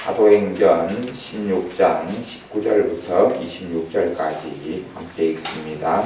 사도행전 16장 19절부터 26절까지 함께 읽습니다.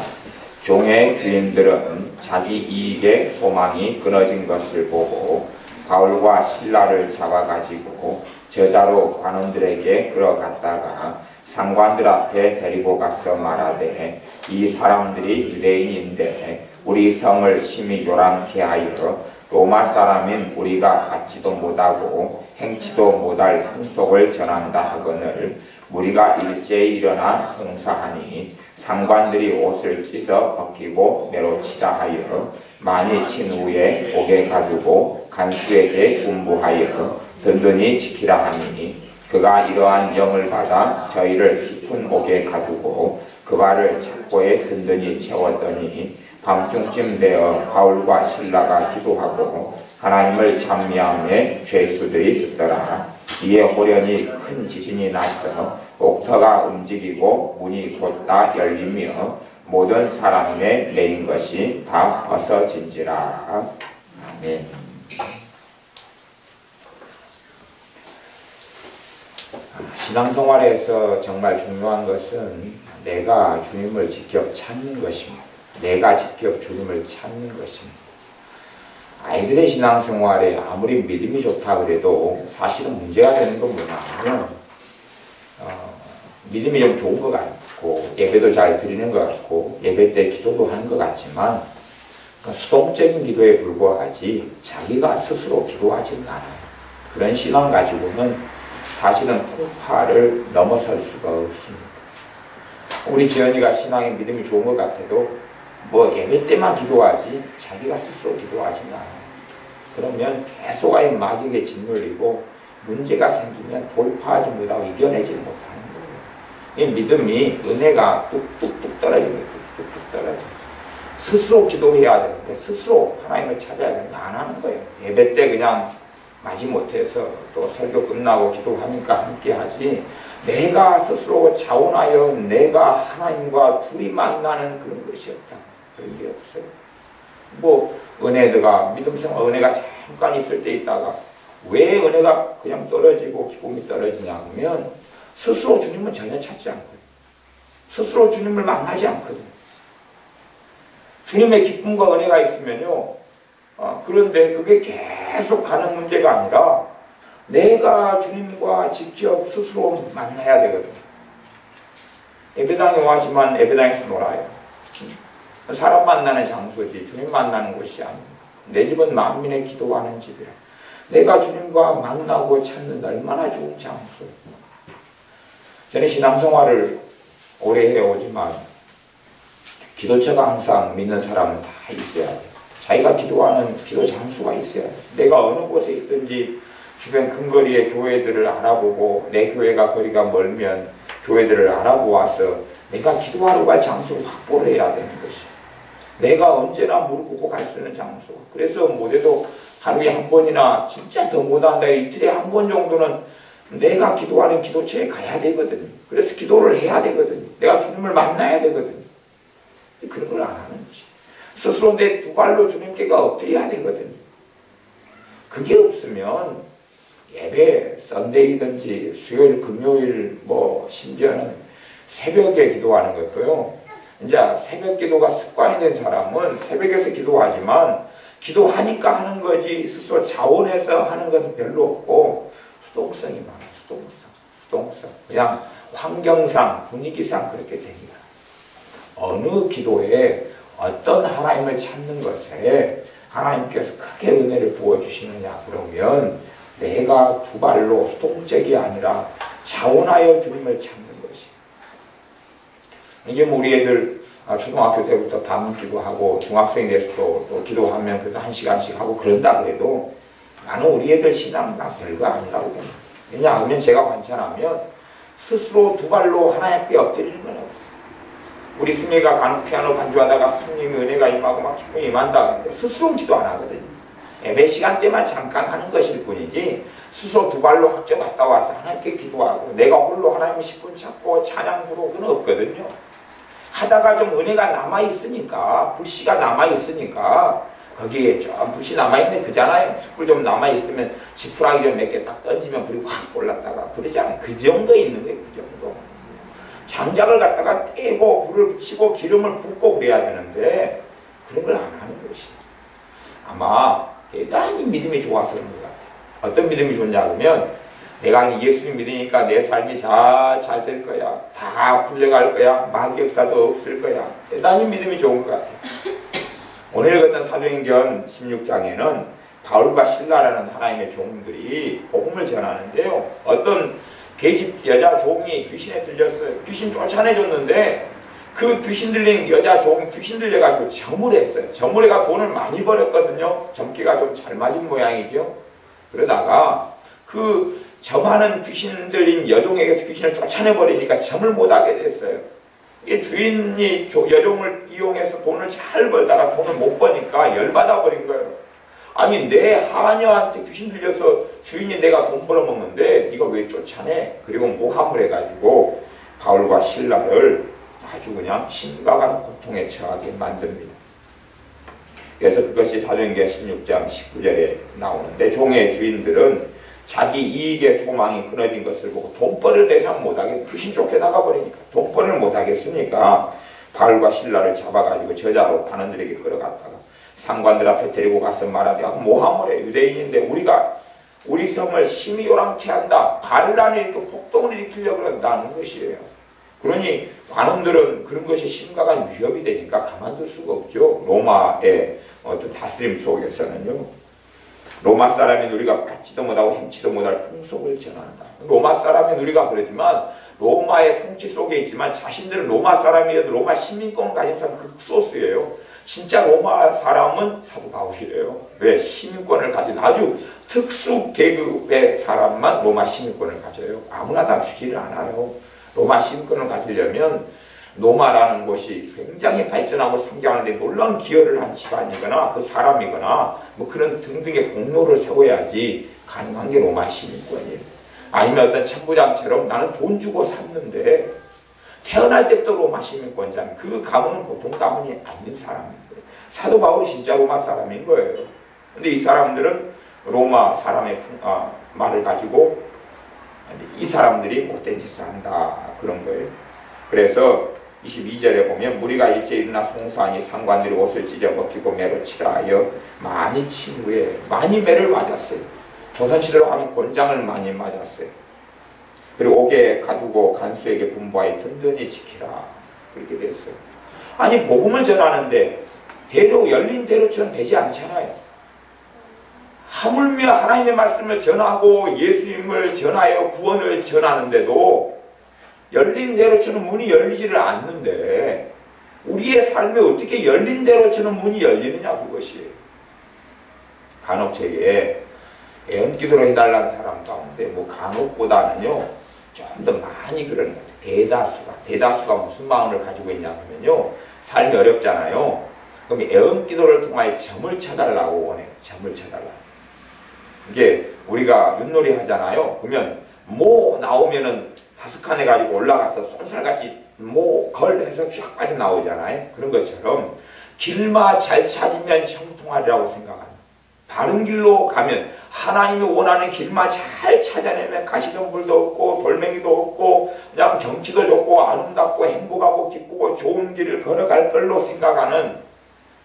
종의 주인들은 자기 이익에 소망이 끊어진 것을 보고 바울과 실라를 잡아가지고 저자로 관원들에게 끌어갔다가 상관들 앞에 데리고 가서 말하되, 이 사람들이 유대인인데 우리 성을 심히 요란케 하여 로마 사람인 우리가 받지도 못하고 행치도 못할 풍속을 전한다 하거늘 우리가 일제히 일어나 성사하니 상관들이 옷을 찢어 벗기고 매로 치라 하여 많이 친 후에 옥에 가두고 간수에게 군부하여 든든히 지키라 하니, 그가 이러한 영을 받아 저희를 깊은 옥에 가두고 그 발을 착고에 든든히 채웠더니 밤중쯤 되어 바울과 실라가 기도하고 하나님을 찬미하며 죄수들이 듣더라. 이에 호련히 큰 지진이 나서 옥터가 움직이고 문이 곧다 열리며 모든 사람의 매인 것이 다 벗어진지라. 아멘. 신앙생활에서 정말 중요한 것은 내가 주님을 직접 찾는 것입니다. 내가 직접 주님을 찾는 것입니다. 아이들의 신앙생활에 아무리 믿음이 좋다 그래도 사실은 문제가 되는 건 뭐냐면 믿음이 좀 좋은 것 같고 예배도 잘 드리는 것 같고 예배 때 기도도 하는 것 같지만 수동적인 기도에 불과하지 자기가 스스로 기도하지는 않아요. 그런 신앙 가지고는 사실은 풍파를 넘어설 수가 없습니다. 우리 지연이가 신앙에 믿음이 좋은 것 같아도 예배 때만 기도하지 자기가 스스로 기도하지는 않아요. 그러면 계속의 마귀에게 짓눌리고 문제가 생기면 돌파하지 못하고 이겨내지 못하는 거예요. 이 믿음이 은혜가 뚝뚝뚝 떨어집니다. 뚝뚝뚝 떨어집니다. 스스로 기도해야 되는데 스스로 하나님을 찾아야 되는데 안 하는 거예요. 예배 때 그냥 마지못해서 또 설교 끝나고 기도하니까 함께 하지, 내가 스스로 자원하여 내가 하나님과 둘이 만나는 그런 것이 없다. 그런 게 없어요. 은혜가 믿음생활 은혜가 잠깐 있을 때 있다가 왜 은혜가 그냥 떨어지고 기쁨이 떨어지냐 하면 스스로 주님을 전혀 찾지 않거든요. 스스로 주님을 만나지 않거든요. 주님의 기쁨과 은혜가 있으면요, 그런데 그게 계속 가는 문제가 아니라 내가 주님과 직접 스스로 만나야 되거든요. 예배당에 와지만 예배당에서 놀아요. 사람 만나는 장소지 주님 만나는 곳이 아닙니다. 내 집은 만민의 기도하는 집이라. 내가 주님과 만나고 찾는 얼마나 좋은 장소예요. 저는 신앙생활을 오래 해오지만 기도처가 항상 믿는 사람은 다 있어야 돼요. 자기가 기도하는 기도 장소가 있어야 돼요. 내가 어느 곳에 있든지 주변 근거리의 교회들을 알아보고 내 교회가 거리가 멀면 교회들을 알아보아서 내가 기도하러 갈 장소를 확보를 해야 되는 것이에요. 내가 언제나 무릎 꿇고 갈 수 있는 장소. 그래서 못해도 하루에 한 번이나 진짜 더 못한다 이틀에 한 번 정도는 내가 기도하는 기도처에 가야 되거든요. 그래서 기도를 해야 되거든요. 내가 주님을 만나야 되거든요. 그런 걸 안 하는 거지. 스스로 내 두 발로 주님께가 엎드려야 되거든요. 그게 없으면 예배, 썬데이든지 수요일, 금요일, 심지어는 새벽에 기도하는 것도요. 이제 새벽 기도가 습관이 된 사람은 새벽에서 기도하지만 기도하니까 하는 거지 스스로 자원해서 하는 것은 별로 없고 수동성이 많아요. 수동성. 그냥 환경상, 분위기상 그렇게 됩니다. 어느 기도에 어떤 하나님을 찾는 것에 하나님께서 크게 은혜를 부어주시느냐 그러면 내가 두 발로 수동적이 아니라 자원하여 주님을 찾는 것이. 이게 우리 애들 초등학교 때부터 밤 기도하고 중학생 돼서도 또 기도하면 그래도 1시간씩 하고 그런다 그래도 나는 우리 애들 신앙 별거 아니라고 봅니다. 왜냐하면 제가 관찰하면 스스로 두 발로 하나님께 엎드리는 건 없어요. 우리 승희가 간혹 피아노 반주하다가 스님이 은혜가 임하고 막 기쁨이 임한다 하는데 스스로 기도 안 하거든요. 예배 시간 때만 잠깐 하는 것일 뿐이지 스스로 두 발로 학교 갔다 와서 하나님께 기도하고 내가 홀로 하나님 10분 찾고 찬양 부르고 그건 없거든요. 하다가 좀 은혜가 남아있으니까 불씨가 남아있으니까 거기에 좀 불씨 남아있네 그잖아요. 숯불 좀 남아있으면 지푸라기 좀 몇 개 딱 던지면 불이 확 올랐다가 그러지 않아요. 그 정도에 있는 거예요. 그 정도. 장작을 갖다가 떼고 불을 붙이고 기름을 붓고 그래야 되는데 그런 걸 안 하는 것이 아마 대단히 믿음이 좋아서 그런 것 같아요. 어떤 믿음이 좋냐 하면 내가 예수님 믿으니까 내 삶이 잘 될 거야. 다 풀려갈 거야. 마귀 역사도 없을 거야. 대단히 믿음이 좋은 것 같아요. 오늘 읽었던 사도행전 16장에는 바울과 실라라는 하나님의 종들이 복음을 전하는데요. 어떤 계집 여자 종이 귀신에 들렸어요. 귀신 쫓아내줬는데 그 귀신 들린 여자 종이 귀신 들려가지고 점을 했어요. 점을 해가 돈을 많이 벌었거든요. 점괘가 좀 잘 맞은 모양이죠. 그러다가 그 점하는 귀신 들린 여종에게서 귀신을 쫓아내버리니까 점을 못하게 됐어요. 이 주인이 여종을 이용해서 돈을 잘 벌다가 돈을 못 버니까 열받아 버린 거예요. 아니 내 하녀한테 귀신 들려서 주인이 내가 돈 벌어먹는데 네가 왜 쫓아내? 그리고 모함을 해가지고 바울과 실라를 아주 그냥 심각한 고통에 처하게 만듭니다. 그래서 그것이 사도행전 16장 19절에 나오는데 종의 주인들은 자기 이익의 소망이 끊어진 것을 보고 돈벌이를 더 이상 못하게 귀신 쫓겨나가 버리니까 돈벌이를 못하겠으니까 바울과 실라를 잡아가지고 저자로 관원들에게 끌어갔다가 상관들 앞에 데리고 가서 말하되 모함을 해. 유대인인데 우리가 우리 성을 심히 요랑케 한다. 반란을 일으켜 폭동을 일으키려고 그런다는 것이에요. 그러니 관원들은 그런 것이 심각한 위협이 되니까 가만둘 수가 없죠. 로마의 어떤 다스림 속에서는요. 로마 사람인 우리가 받지도 못하고 행치도 못할 풍속을 전한다. 로마 사람인 우리가 그러지만 로마의 통치 속에 있지만 자신들은 로마 사람이어도 로마 시민권을 가진 사람 극소수예요. 진짜 로마 사람은 사도 바울이래요. 왜? 시민권을 가진 아주 특수 계급의 사람만 로마 시민권을 가져요. 아무나 다 주지를 않아요. 로마 시민권을 가지려면 로마라는 곳이 굉장히 발전하고 성장하는데 놀라운 기여를 한 집안이거나 그 사람이거나 뭐 그런 등등의 공로를 세워야지 가능한 게 로마 시민권이에요. 아니면 어떤 천부장처럼 나는 돈 주고 샀는데 태어날 때부터 로마 시민권자면 그 가문은 보통 가문이 아닌 사람인 거예요. 사도 바울이 진짜 로마 사람인 거예요. 근데 이 사람들은 로마 사람의 말을 가지고 이 사람들이 못된 짓을 한다 그런 거예요. 그래서 22절에 보면 무리가 일제히 일어나 송사하니 상관들이 옷을 찢어 벗기고 매로 치라 하여 많이 친 후에 많이 매를 맞았어요. 조선시대로 하면 곤장을 많이 맞았어요. 그리고 옥에 가두고 간수에게 분부하여 든든히 지키라 그렇게 됐어요. 아니 복음을 전하는데 대로 열린 대로처럼 되지 않잖아요. 하물며 하나님의 말씀을 전하고 예수님을 전하여 구원을 전하는데도 열린 대로처럼 문이 열리지를 않는데 우리의 삶에 어떻게 열린 대로처럼 문이 열리느냐 그것이. 간혹 제게 애언기도로 해달라는 사람 가운데 뭐 간혹보다는요 좀 더 많이 그러는 것 같아요. 대다수가 무슨 마음을 가지고 있냐 하면요 삶이 어렵잖아요. 그럼 애언기도를 통하여 점을 쳐달라고 원해요. 점을 쳐달라고. 이게 우리가 윷놀이 하잖아요. 그러면 모 나오면은 5칸 해가지고 올라가서 쏜살같이 모 걸 해서 쫙 빠져 나오잖아요. 그런 것처럼 길마 잘 찾으면 형통하리라고 생각합니다. 바른 길로 가면 하나님이 원하는 길만 잘 찾아내면 가시덤불도 없고 돌멩이도 없고 그냥 경치도 좋고 아름답고 행복하고 기쁘고 좋은 길을 걸어갈 걸로 생각하는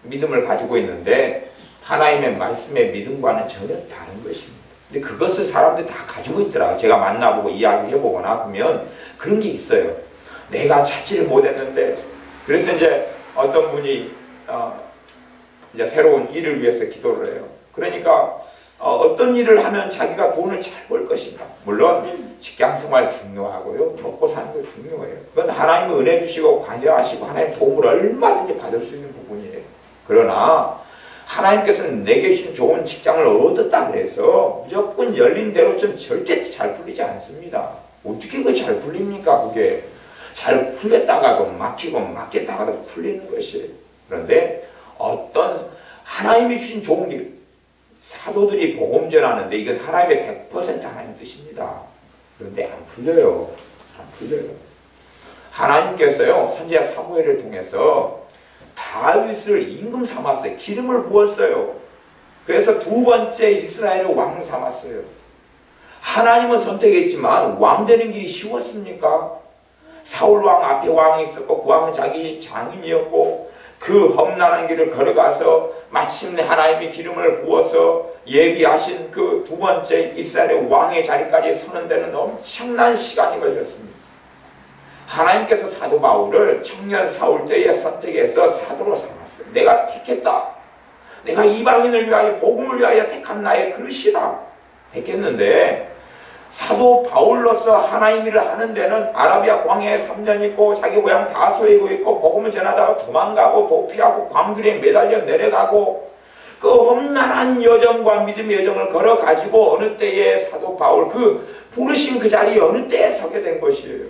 믿음을 가지고 있는데 하나님의 말씀의 믿음과는 전혀 다른 것입니다. 근데 그것을 사람들이 다 가지고 있더라고요. 제가 만나보고 이야기해보거나 그러면 그런 게 있어요. 내가 찾지를 못했는데 그래서 이제 어떤 분이 이제 새로운 일을 위해서 기도를 해요. 그러니까 어떤 일을 하면 자기가 돈을 잘 벌 것인가. 물론 직장생활 중요하고요. 먹고 사는 거 중요해요. 그건 하나님의 은혜 주시고 관여하시고 하나님의 도움을 얼마든지 받을 수 있는 부분이에요. 그러나 하나님께서는 내게 주신 좋은 직장을 얻었다 그래서 무조건 열린 대로 좀 절대 잘 풀리지 않습니다. 어떻게 그 잘 풀립니까? 그게 잘 풀렸다가도 막히고 막혔다가도 풀리는 것이에요. 그런데 어떤 하나님이 주신 좋은 길, 사도들이 복음 전하는데 이건 하나님의 100% 하나님 뜻입니다. 그런데 안 풀려요. 안 풀려요. 하나님께서요 선지자 사무엘을 통해서 다윗을 임금 삼았어요. 기름을 부었어요. 그래서 두 번째 이스라엘의 왕 삼았어요. 하나님은 선택했지만 왕 되는 길이 쉬웠습니까? 사울 왕 앞에 왕이 있었고 그 왕은 자기 장인이었고 그 험난한 길을 걸어가서 마침내 하나님이 기름을 부어서 예비하신 그 두 번째 이스라엘의 왕의 자리까지 서는 데는 엄청난 시간이 걸렸습니다. 하나님께서 사도 바울을 청년 사울 때에 선택해서 사도로 삼았어요. 내가 택했다. 내가 이방인을 위하여 복음을 위하여 택한 나의 그릇이다. 택했는데 사도 바울로서 하나님 일을 하는 데는 아라비아 광야에 3년 있고 자기 고향 다소에 있고 복음을 전하다가 도망가고 도피하고 광들에 매달려 내려가고 그 험난한 여정과 믿음의 여정을 걸어가지고 어느 때에 사도 바울 그 부르신 그 자리에 어느 때에 서게 된 것이에요.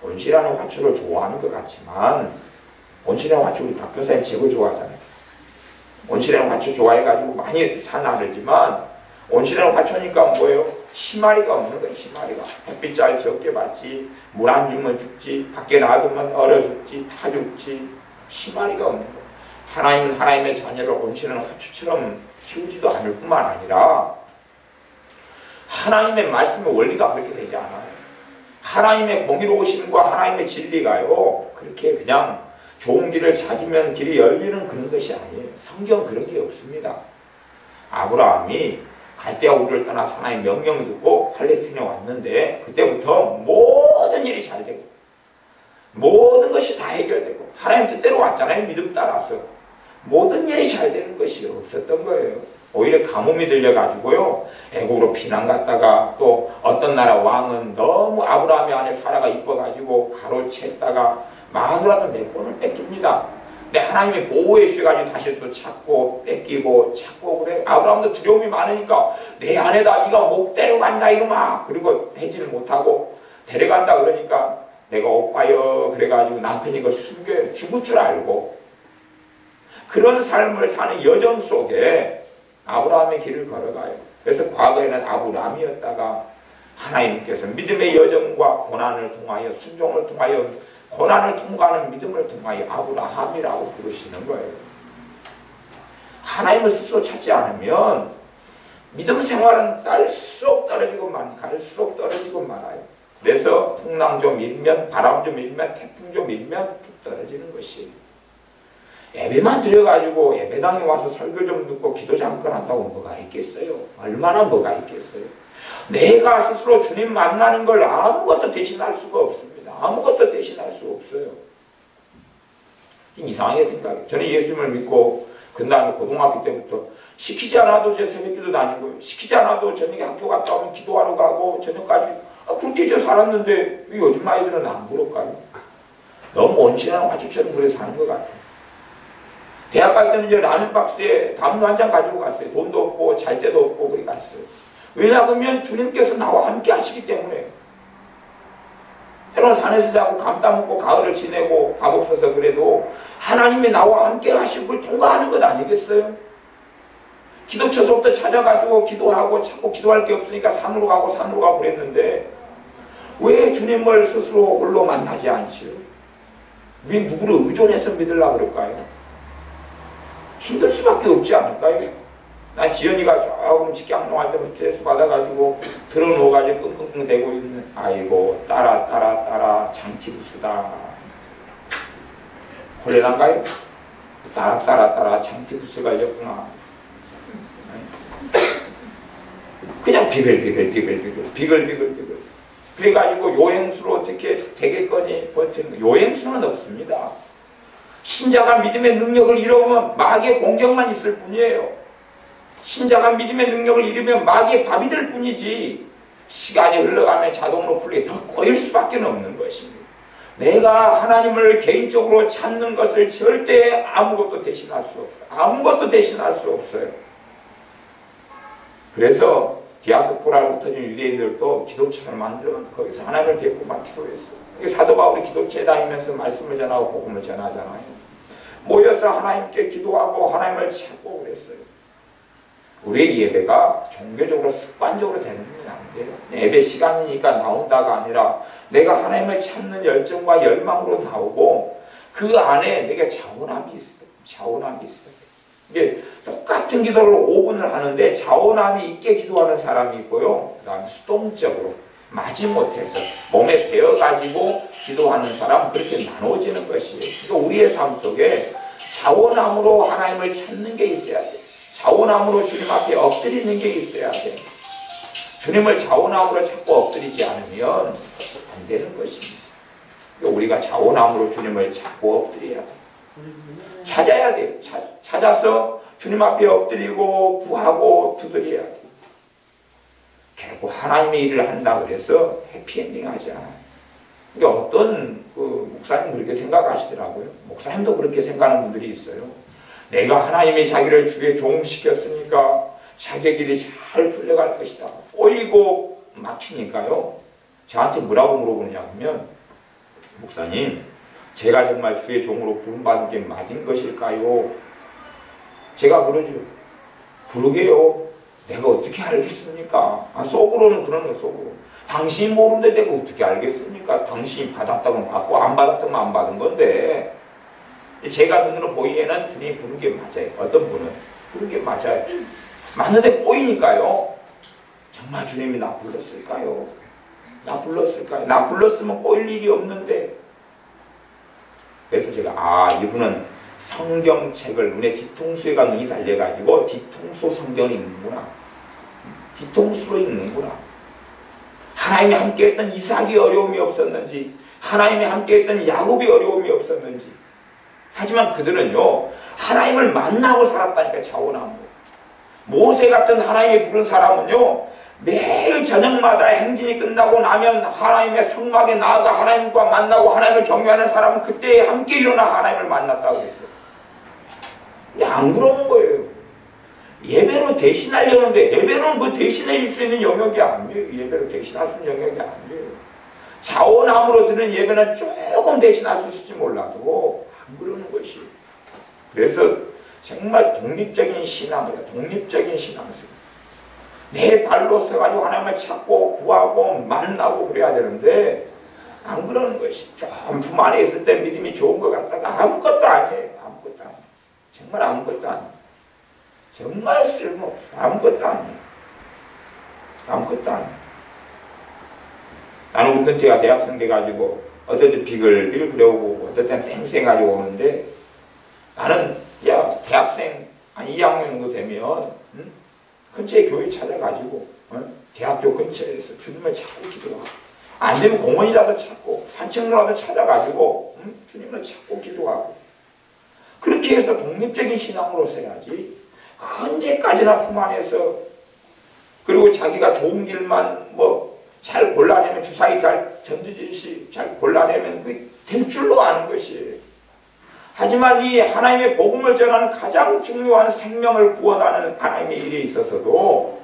온실하는 화초를 좋아하는 것 같지만 온실하는 화초 우리 박교사님 제일 좋아하잖아요. 온실하는 화초 좋아해가지고 많이 사나르지만 온실하는 화초니까 뭐예요? 희마리가 없는 거예요. 희마리가 햇빛 잘 적게 받지 물 안 주면 죽지 밖에 놔두면 얼어 죽지 다 죽지 희마리가 없는 거예요. 하나님은 하나님의 자녀를 온실하는 화초처럼 키우지도 않을 뿐만 아니라 하나님의 말씀의 원리가 그렇게 되지 않아요. 하나님의 공의로우심과 하나님의 진리가요 그렇게 그냥 좋은 길을 찾으면 길이 열리는 그런 것이 아니에요. 성경 그런 게 없습니다. 아브라함이 갈대아 우르를 떠나서 하나님의 명령을 듣고 팔레스틴에 왔는데 그때부터 모든 일이 잘 되고 모든 것이 다 해결되고 하나님 뜻대로 왔잖아요. 믿음 따라서 모든 일이 잘 되는 것이 없었던 거예요. 오히려 가뭄이 들려가지고요 애국으로 피난 갔다가 또 어떤 나라 왕은 너무 아브라함의 아내 사라가 이뻐가지고 가로챘다가 마누라도 몇 번을 뺏깁니다. 근데 하나님이 보호해 주셔가지고 다시 또 찾고 뺏기고 찾고 그래. 아브라함도 두려움이 많으니까 내 아내다 네가 못 데려간다 이놈아. 그리고 해지를 못하고 데려간다 그러니까 내가 오빠여 그래가지고 남편이 이걸 숨겨요. 죽을 줄 알고 그런 삶을 사는 여정 속에 아브라함의 길을 걸어가요. 그래서 과거에는 아브라함이었다가 하나님께서 믿음의 여정과 고난을 통하여 순종을 통하여 고난을 통과하는 믿음을 통하여 아브라함이라고 부르시는 거예요. 하나님을 스스로 찾지 않으면 믿음 생활은 갈수록 떨어지고 말아요. 그래서 풍랑 좀 일면 바람 좀 일면 태풍 좀 일면 툭 떨어지는 것이에요. 예배만 드려가지고 예배당에 와서 설교 좀 듣고 기도 잠깐 한다고 뭐가 있겠어요? 얼마나 뭐가 있겠어요? 내가 스스로 주님 만나는 걸 아무것도 대신할 수가 없습니다. 아무것도 대신할 수 없어요. 이상하게 생각해요. 저는 예수님을 믿고 그 다음에 고등학교 때부터 시키지 않아도 제 새벽기도 다니고 시키지 않아도 저녁에 학교 갔다 오면 기도하러 가고 저녁까지 그렇게 저 살았는데 요즘 아이들은 안 그럴까요? 너무 온실한 화초처럼 그래 사는 것 같아요. 대학 갈 때는 이제 라면 박스에 담요 한 장 가지고 갔어요. 돈도 없고 잘 데도 없고 그래 갔어요. 왜냐하면 주님께서 나와 함께 하시기 때문에. 때로는 산에서 자고 감 따먹고 가을을 지내고 밥 없어서 그래도 하나님이 나와 함께 하신 걸 통과하는 것 아니겠어요? 기도처서부터 찾아가지고 기도하고 자꾸 기도할 게 없으니까 산으로 가고 그랬는데 왜 주님을 스스로 홀로 만나지 않지요? 왜 누구를 의존해서 믿으려고 그럴까요? 힘들 수밖에 없지 않을까요? 난 지연이가 조금 직장생활 때부터 스트레스 받아가지고 들어누워가지고 끙끙끙 대고 있는 아이고 따라 장티부스다. 콜레라인가요? 따라 장티부스가 있었구나. 그냥 비글비글 그래가지고 요행수로 어떻게 되겠거니 버티는 요행수는 없습니다. 신자가 믿음의 능력을 잃어보면 마귀의 공격만 있을 뿐이에요. 신자가 믿음의 능력을 잃으면 마귀의 밥이 될 뿐이지 시간이 흘러가면 자동으로 풀리게 더 꼬일 수밖에 없는 것입니다. 내가 하나님을 개인적으로 찾는 것을 절대 아무것도 대신할 수 없어요. 아무것도 대신할 수 없어요. 그래서 디아스포라로 흩어진 유대인들도 기도처를 만들어 거기서 하나님을 뵙고만 기도했어요. 사도 바울이 기도처에 다니면서 말씀을 전하고 복음을 전하잖아요. 모여서 하나님께 기도하고 하나님을 찾고 그랬어요. 우리의 예배가 종교적으로 습관적으로 되는 건 안 돼요. 예배 시간이니까 나온다가 아니라 내가 하나님을 찾는 열정과 열망으로 나오고 그 안에 내게 자원함이 있어요. 이게 똑같은 기도를 5분을 하는데 자원함이 있게 기도하는 사람이 있고요. 그 다음에 수동적으로 마지못해서 몸에 배어가지고 기도하는 사람, 그렇게 나눠지는 것이에요. 그러니까 우리의 삶 속에 자원함으로 하나님을 찾는 게 있어야 돼요. 자원함으로 주님 앞에 엎드리는 게 있어야 돼요. 주님을 자원함으로 찾고 엎드리지 않으면 안 되는 것입니다. 그러니까 우리가 자원함으로 주님을 찾고 엎드려야 돼요. 찾아야 돼요. 찾아서 주님 앞에 엎드리고 구하고 두드려야 돼요. 결국 하나님의 일을 한다고 해서 해피엔딩 하지 않아요. 그러니까 어떤 목사님 그렇게 생각하시더라고요. 목사님도 그렇게 생각하는 분들이 있어요. 내가 하나님이 자기를 주에 종시켰으니까 자기 길이 잘 풀려갈 것이다. 꼬이고 막히니까요. 저한테 뭐라고 물어보느냐 하면, 목사님, 제가 정말 주의 종으로 부름받은 게 맞은 것일까요? 제가 그러죠. 그러게요. 내가 어떻게 알겠습니까? 속으로는 그러는 거예요, 속으로. 당신이 모르는데 내가 어떻게 알겠습니까? 당신이 받았다면 받고 안 받았다면 안 받은 건데, 제가 눈으로 보기에는 주님이 부른 게 맞아요. 어떤 분은 부른 게 맞아요. 맞는데 꼬이니까요. 정말 주님이 나 불렀을까요? 나 불렀을까요? 나 불렀으면 꼬일 일이 없는데. 그래서 제가 이분은 성경책을 눈에 뒤통수에가 눈이 달려가지고 뒤통수 성경을 읽는구나. 뒤통수로 읽는구나. 하나님이 함께했던 이삭이 어려움이 없었는지, 하나님이 함께했던 야곱이 어려움이 없었는지. 하지만 그들은요, 하나님을 만나고 살았다니까, 자원함으로. 모세 같은 하나님이 부른 사람은요, 매일 저녁마다 행진이 끝나고 나면 하나님의 성막에 나아가 하나님과 만나고 하나님을 경외하는 사람은 그때 함께 일어나 하나님을 만났다고 했어요. 근데 안 그러는 거예요. 예배로 대신하려는데, 예배는 그 대신해줄 수 있는 영역이 아니에요. 예배로 대신할 수 있는 영역이 아니에요. 자원함으로 드는 예배는 조금 대신할 수 있을지 몰라도 안 그러는 것이에요. 그래서 정말 독립적인 신앙이다. 독립적인 신앙생. 내 발로 서가지고 하나님을 찾고 구하고 만나고 그래야 되는데 안 그러는 것이. 좀 품 안에 있을 때 믿음이 좋은 것 같다가 아무것도 아니에요. 아무것도 아니에요. 정말 아무것도 아니에요. 정말 쓸모없어. 아무것도 아니에요. 아무것도 아니에요. 나는 우리 근처가 대학생 돼가지고 어떨 때 비글비글 그려오고 어떨 땐 쌩쌩하게 오는데, 나는 야 대학생 한 2학년 정도 되면 근처에 교회 찾아가지고 대학교 근처에서 주님을 찾고 기도하고, 안 되면 공원이라도 찾고 산책로라도 찾아가지고 주님을 찾고 기도하고, 그렇게 해서 독립적인 신앙으로 서야지 언제까지나 품 안에서, 그리고 자기가 좋은 길만 잘 골라내면, 주사위 잘 전지듯이 잘 골라내면 될 줄로 아는 것이에요. 하지만 이 하나님의 복음을 전하는 가장 중요한 생명을 구원하는 하나님의 일에 있어서도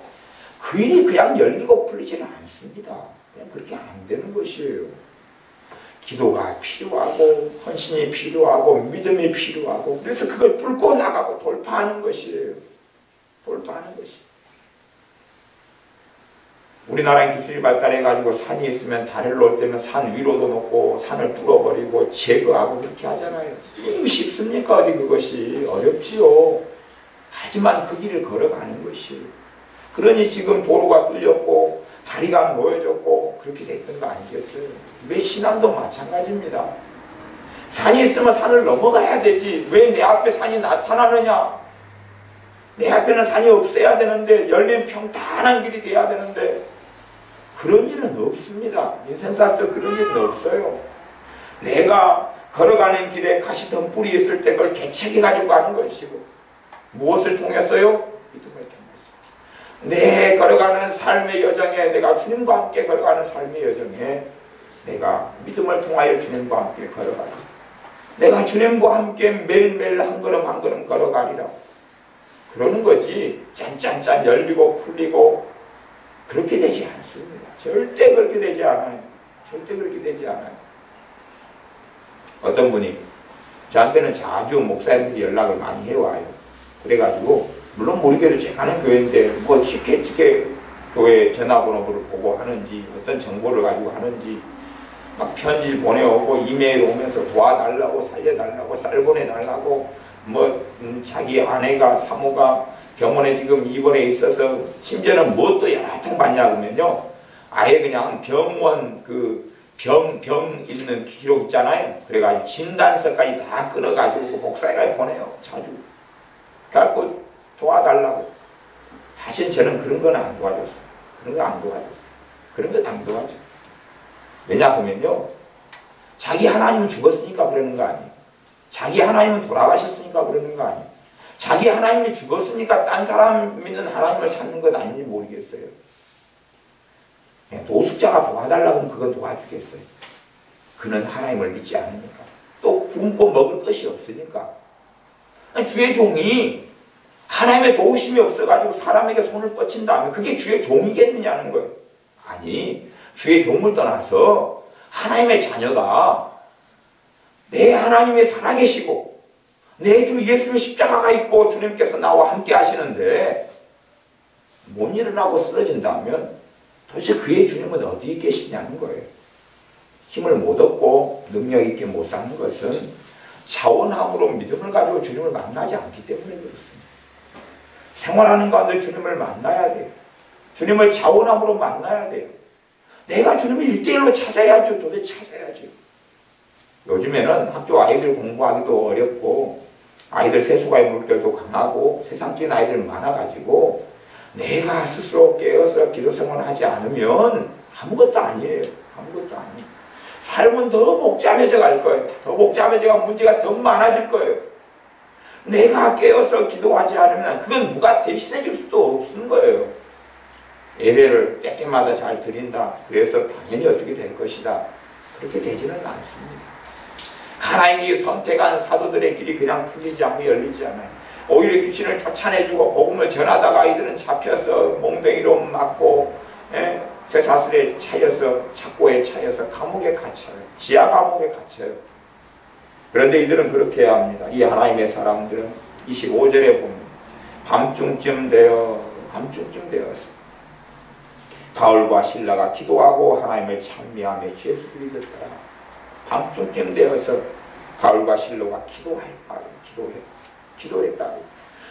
그 일이 그냥 열리고 풀리지는 않습니다. 그냥 그렇게 안 되는 것이에요. 기도가 필요하고 헌신이 필요하고 믿음이 필요하고, 그래서 그걸 뚫고 나가고 돌파하는 것이에요. 돌파하는 것이에요. 우리나라의 기술이 발달해가지고 산이 있으면 다리를 놓을 때는 산 위로도 놓고 산을 뚫어버리고 제거하고 그렇게 하잖아요. 이게 쉽습니까? 어디 그것이 어렵지요. 하지만 그 길을 걸어가는 것이에요. 그러니 지금 도로가 뚫렸고 다리가 놓여졌고 그렇게 됐던 거 아니겠어요? 왜 신앙도 마찬가지입니다. 산이 있으면 산을 넘어가야 되지. 왜 내 앞에 산이 나타나느냐? 내 앞에는 산이 없어야 되는데, 열린 평탄한 길이 돼야 되는데 그런 일은 없습니다. 인생사 속에 그런 일은 없어요. 내가 걸어가는 길에 가시던 뿔이 있을 때 그걸 개척해 가지고 가는 것이고, 무엇을 통해서요? 믿음을 통해서. 내 걸어가는 삶의 여정에, 내가 주님과 함께 걸어가는 삶의 여정에 내가 믿음을 통하여 주님과 함께 걸어가리. 내가 주님과 함께 매일매일 한 걸음 한 걸음 걸어가리라. 그러는 거지. 짠짠짠 열리고 풀리고 그렇게 되지 않습니다. 절대 그렇게 되지 않아요. 절대 그렇게 되지 않아요. 어떤 분이 저한테는 자주 목사님들이 연락을 많이 해와요. 그래가지고 물론 우리 교회도 제가 하는 교회인데 쉽게 교회 전화번호를 보고 하는지, 어떤 정보를 가지고 하는지 막 편지 보내오고 이메일 오면서 도와달라고, 살려달라고, 쌀 보내달라고 자기 아내가 사모가 병원에 지금 입원해 있어서 심지어는 뭣도 여러 통 받냐 그러면요. 아예 그냥 병원 병 있는 기록 있잖아요. 그래가지고 진단서까지 다 끊어가지고 복사해가지고 보내요. 자주. 그래갖고 도와달라고. 사실 저는 그런 건 안 도와줬어요. 그런 거 안 도와줬어요. 그런 건 안 도와줘. 왜냐하면요. 자기 하나님은 죽었으니까 그러는 거 아니에요. 자기 하나님은 돌아가셨으니까 그러는 거 아니에요. 자기 하나님이 죽었으니까 딴 사람 믿는 하나님을 찾는 건 아닌지 모르겠어요. 노숙자가 도와달라고 하면 그건 도와주겠어요. 그는 하나님을 믿지 않으니까. 또 굶고 먹을 것이 없으니까. 주의 종이 하나님의 도우심이 없어가지고 사람에게 손을 뻗친다면 그게 주의 종이겠느냐는 거예요. 아니, 주의 종을 떠나서 하나님의 자녀가 내 하나님이 살아계시고 내 주 예수의 십자가가 있고 주님께서 나와 함께 하시는데 못 일어나고 쓰러진다면 도대체 그의 주님은 어디에 계시냐는 거예요. 힘을 못 얻고 능력 있게 못 사는 것은 자원함으로 믿음을 가지고 주님을 만나지 않기 때문에 그렇습니다. 생활하는 가운데 주님을 만나야 돼요. 주님을 자원함으로 만나야 돼요. 내가 주님을 1대1로 찾아야죠. 도대체 찾아야죠. 요즘에는 학교 아이들 공부하기도 어렵고 아이들 세수가의 물결도 강하고 세상적인 아이들 많아가지고 내가 스스로 깨어서 기도 생활을 하지 않으면 아무것도 아니에요. 아무것도 아니에요. 삶은 더 복잡해져 갈 거예요. 더 복잡해져가 문제가 더 많아질 거예요. 내가 깨어서 기도하지 않으면 그건 누가 대신해 줄 수도 없는 거예요. 예배를 때때마다 잘 드린다. 그래서 당연히 어떻게 될 것이다. 그렇게 되지는 않습니다. 하나님이 선택한 사도들의 길이 그냥 풀리지 않고 열리지 않아요. 오히려 귀신을 쫓아내주고 복음을 전하다가 아이들은 잡혀서 몽둥이로 맞고 쇠사슬에 차여서 착고에 차여서 감옥에 갇혀요. 지하 감옥에 갇혀요. 그런데 이들은 그렇게 해야 합니다. 이 하나님의 사람들은 25절에 보면 밤중쯤 되어서 바울과 실라가 기도하고 하나님을 찬미하며 예수 그리스도라. 밤중쯤 되어서 바울과 실로가 기도했다고.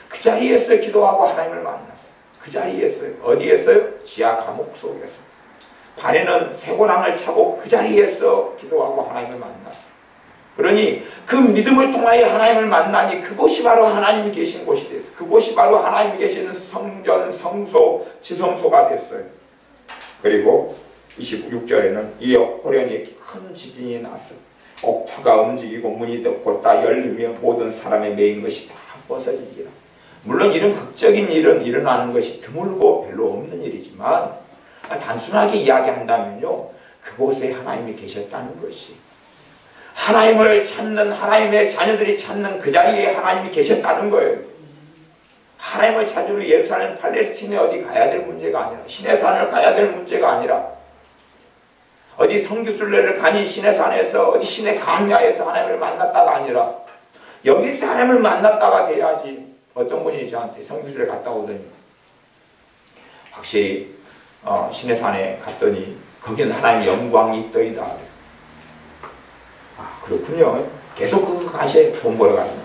그 자리에서 기도하고 하나님을 만났어요. 그 자리에서요. 어디에서요? 지하 감옥 속에서. 발에는 쇠고랑을 차고 그 자리에서 기도하고 하나님을 만났어요. 그러니 그 믿음을 통하여 하나님을 만나니 그곳이 바로 하나님이 계신 곳이 됐어요. 그곳이 바로 하나님이 계시는 성전, 성소, 지성소가 됐어요. 그리고 26절에는 이에 호련히 큰 지진이 났어요. 옥파가 움직이고 문이 곧다 열리며 모든 사람의 매인 것이 다 벗어지리라. 물론 이런 극적인 일은 일어나는 것이 드물고 별로 없는 일이지만 단순하게 이야기한다면요. 그곳에 하나님이 계셨다는 것이 하나님을 찾는 하나님의 자녀들이 찾는 그 자리에 하나님이 계셨다는 거예요. 하나님을 찾으러 예루살렘 팔레스틴에 어디 가야 될 문제가 아니라 시내산을 가야 될 문제가 아니라 어디 성교순례를 가니 시내산에서 어디 시내 강야에서 하나님을 만났다가 아니라 여기서 하나님을 만났다가 돼야지. 어떤 분이 저한테 성교순례 갔다 오더니 확실히 시내산에 갔더니 거기는 하나님의 영광이 있더이다. 아, 그렇군요. 계속 그거 가셔야 돈 벌어 가시면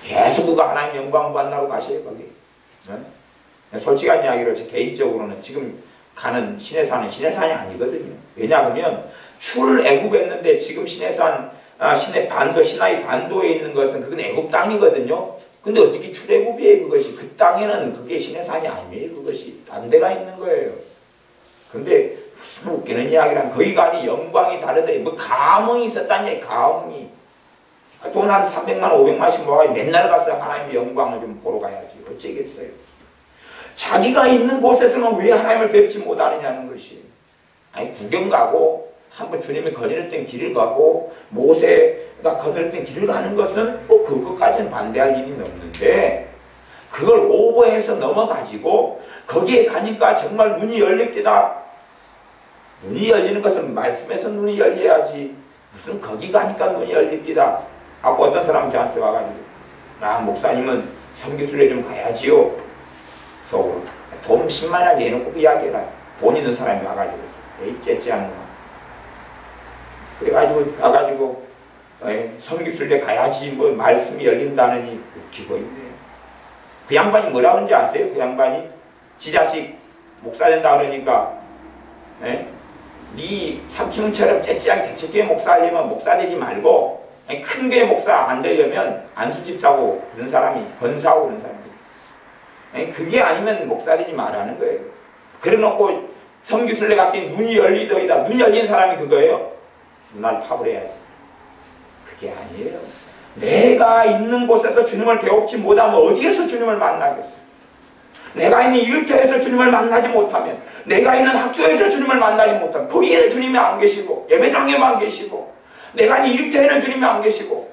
계속 그거 하나님 영광 만나러 가셔야 거기. 네? 솔직한 이야기로 제 개인적으로는 지금 가는 시내산은 시내산이 아니거든요. 왜냐하면 출애굽했는데 지금 시내산 시나이 반도에 있는 것은 그건 애굽 땅이거든요. 근데 어떻게 출애굽이에요? 그것이 그 땅에는 그게 시내산이 아니에요. 그것이 딴 데가 있는 거예요. 근데 무슨 웃기는 이야기란 거기 가니 영광이 다르다. 뭐 감흥이 있었다니 감흥이. 돈 한 300만 500만씩 모아서 맨날 가서 하나님의 영광을 좀 보러 가야지. 어쩌겠어요. 자기가 있는 곳에서는 왜 하나님을 뵙지 못하느냐는 것이. 아니 구경 가고 한번 주님이 거닐었던 길을 가고 모세가 거닐었던 길을 가는 것은 뭐 그것까지는 반대할 일이 없는데 그걸 오버해서 넘어가지고 거기에 가니까 정말 눈이 열립니다. 눈이 열리는 것은 말씀에서 눈이 열려야지 무슨 거기 가니까 눈이 열립니다. 하고 어떤 사람이 저한테 와가지고 목사님은 성교순례 좀 가야지요. 속으로 돈 10만원 내놓고 이야기해라. 돈 있는 사람이 와가지고 에이 째째하는 거. 그래가지고 와가지고 선교순례 가야지 뭐 말씀이 열린다느니 웃기고 있네요. 그 양반이 뭐라 그런지 아세요? 그 양반이 지 자식 목사 된다 그러니까 네 삼촌처럼 째째한 개척교회 목사 하려면 목사 되지 말고 큰 교회 목사 안 되려면 안수집사고 그런 사람이 권사고 그런 사람이 그게 아니면 목사 되지 말라는 거예요. 그래놓고 선교순례 갔더니 눈이 열리더이다. 눈이 열린 사람이 그거예요. 눈알 파버려야지. 그게 아니에요. 내가 있는 곳에서 주님을 배우지 못하면 어디에서 주님을 만나겠어요? 내가 있는 일터에서 주님을 만나지 못하면, 내가 있는 학교에서 주님을 만나지 못하면, 거기에는 주님이 안 계시고 예배당에만 계시고 내가 있는 일터에는 주님이 안 계시고,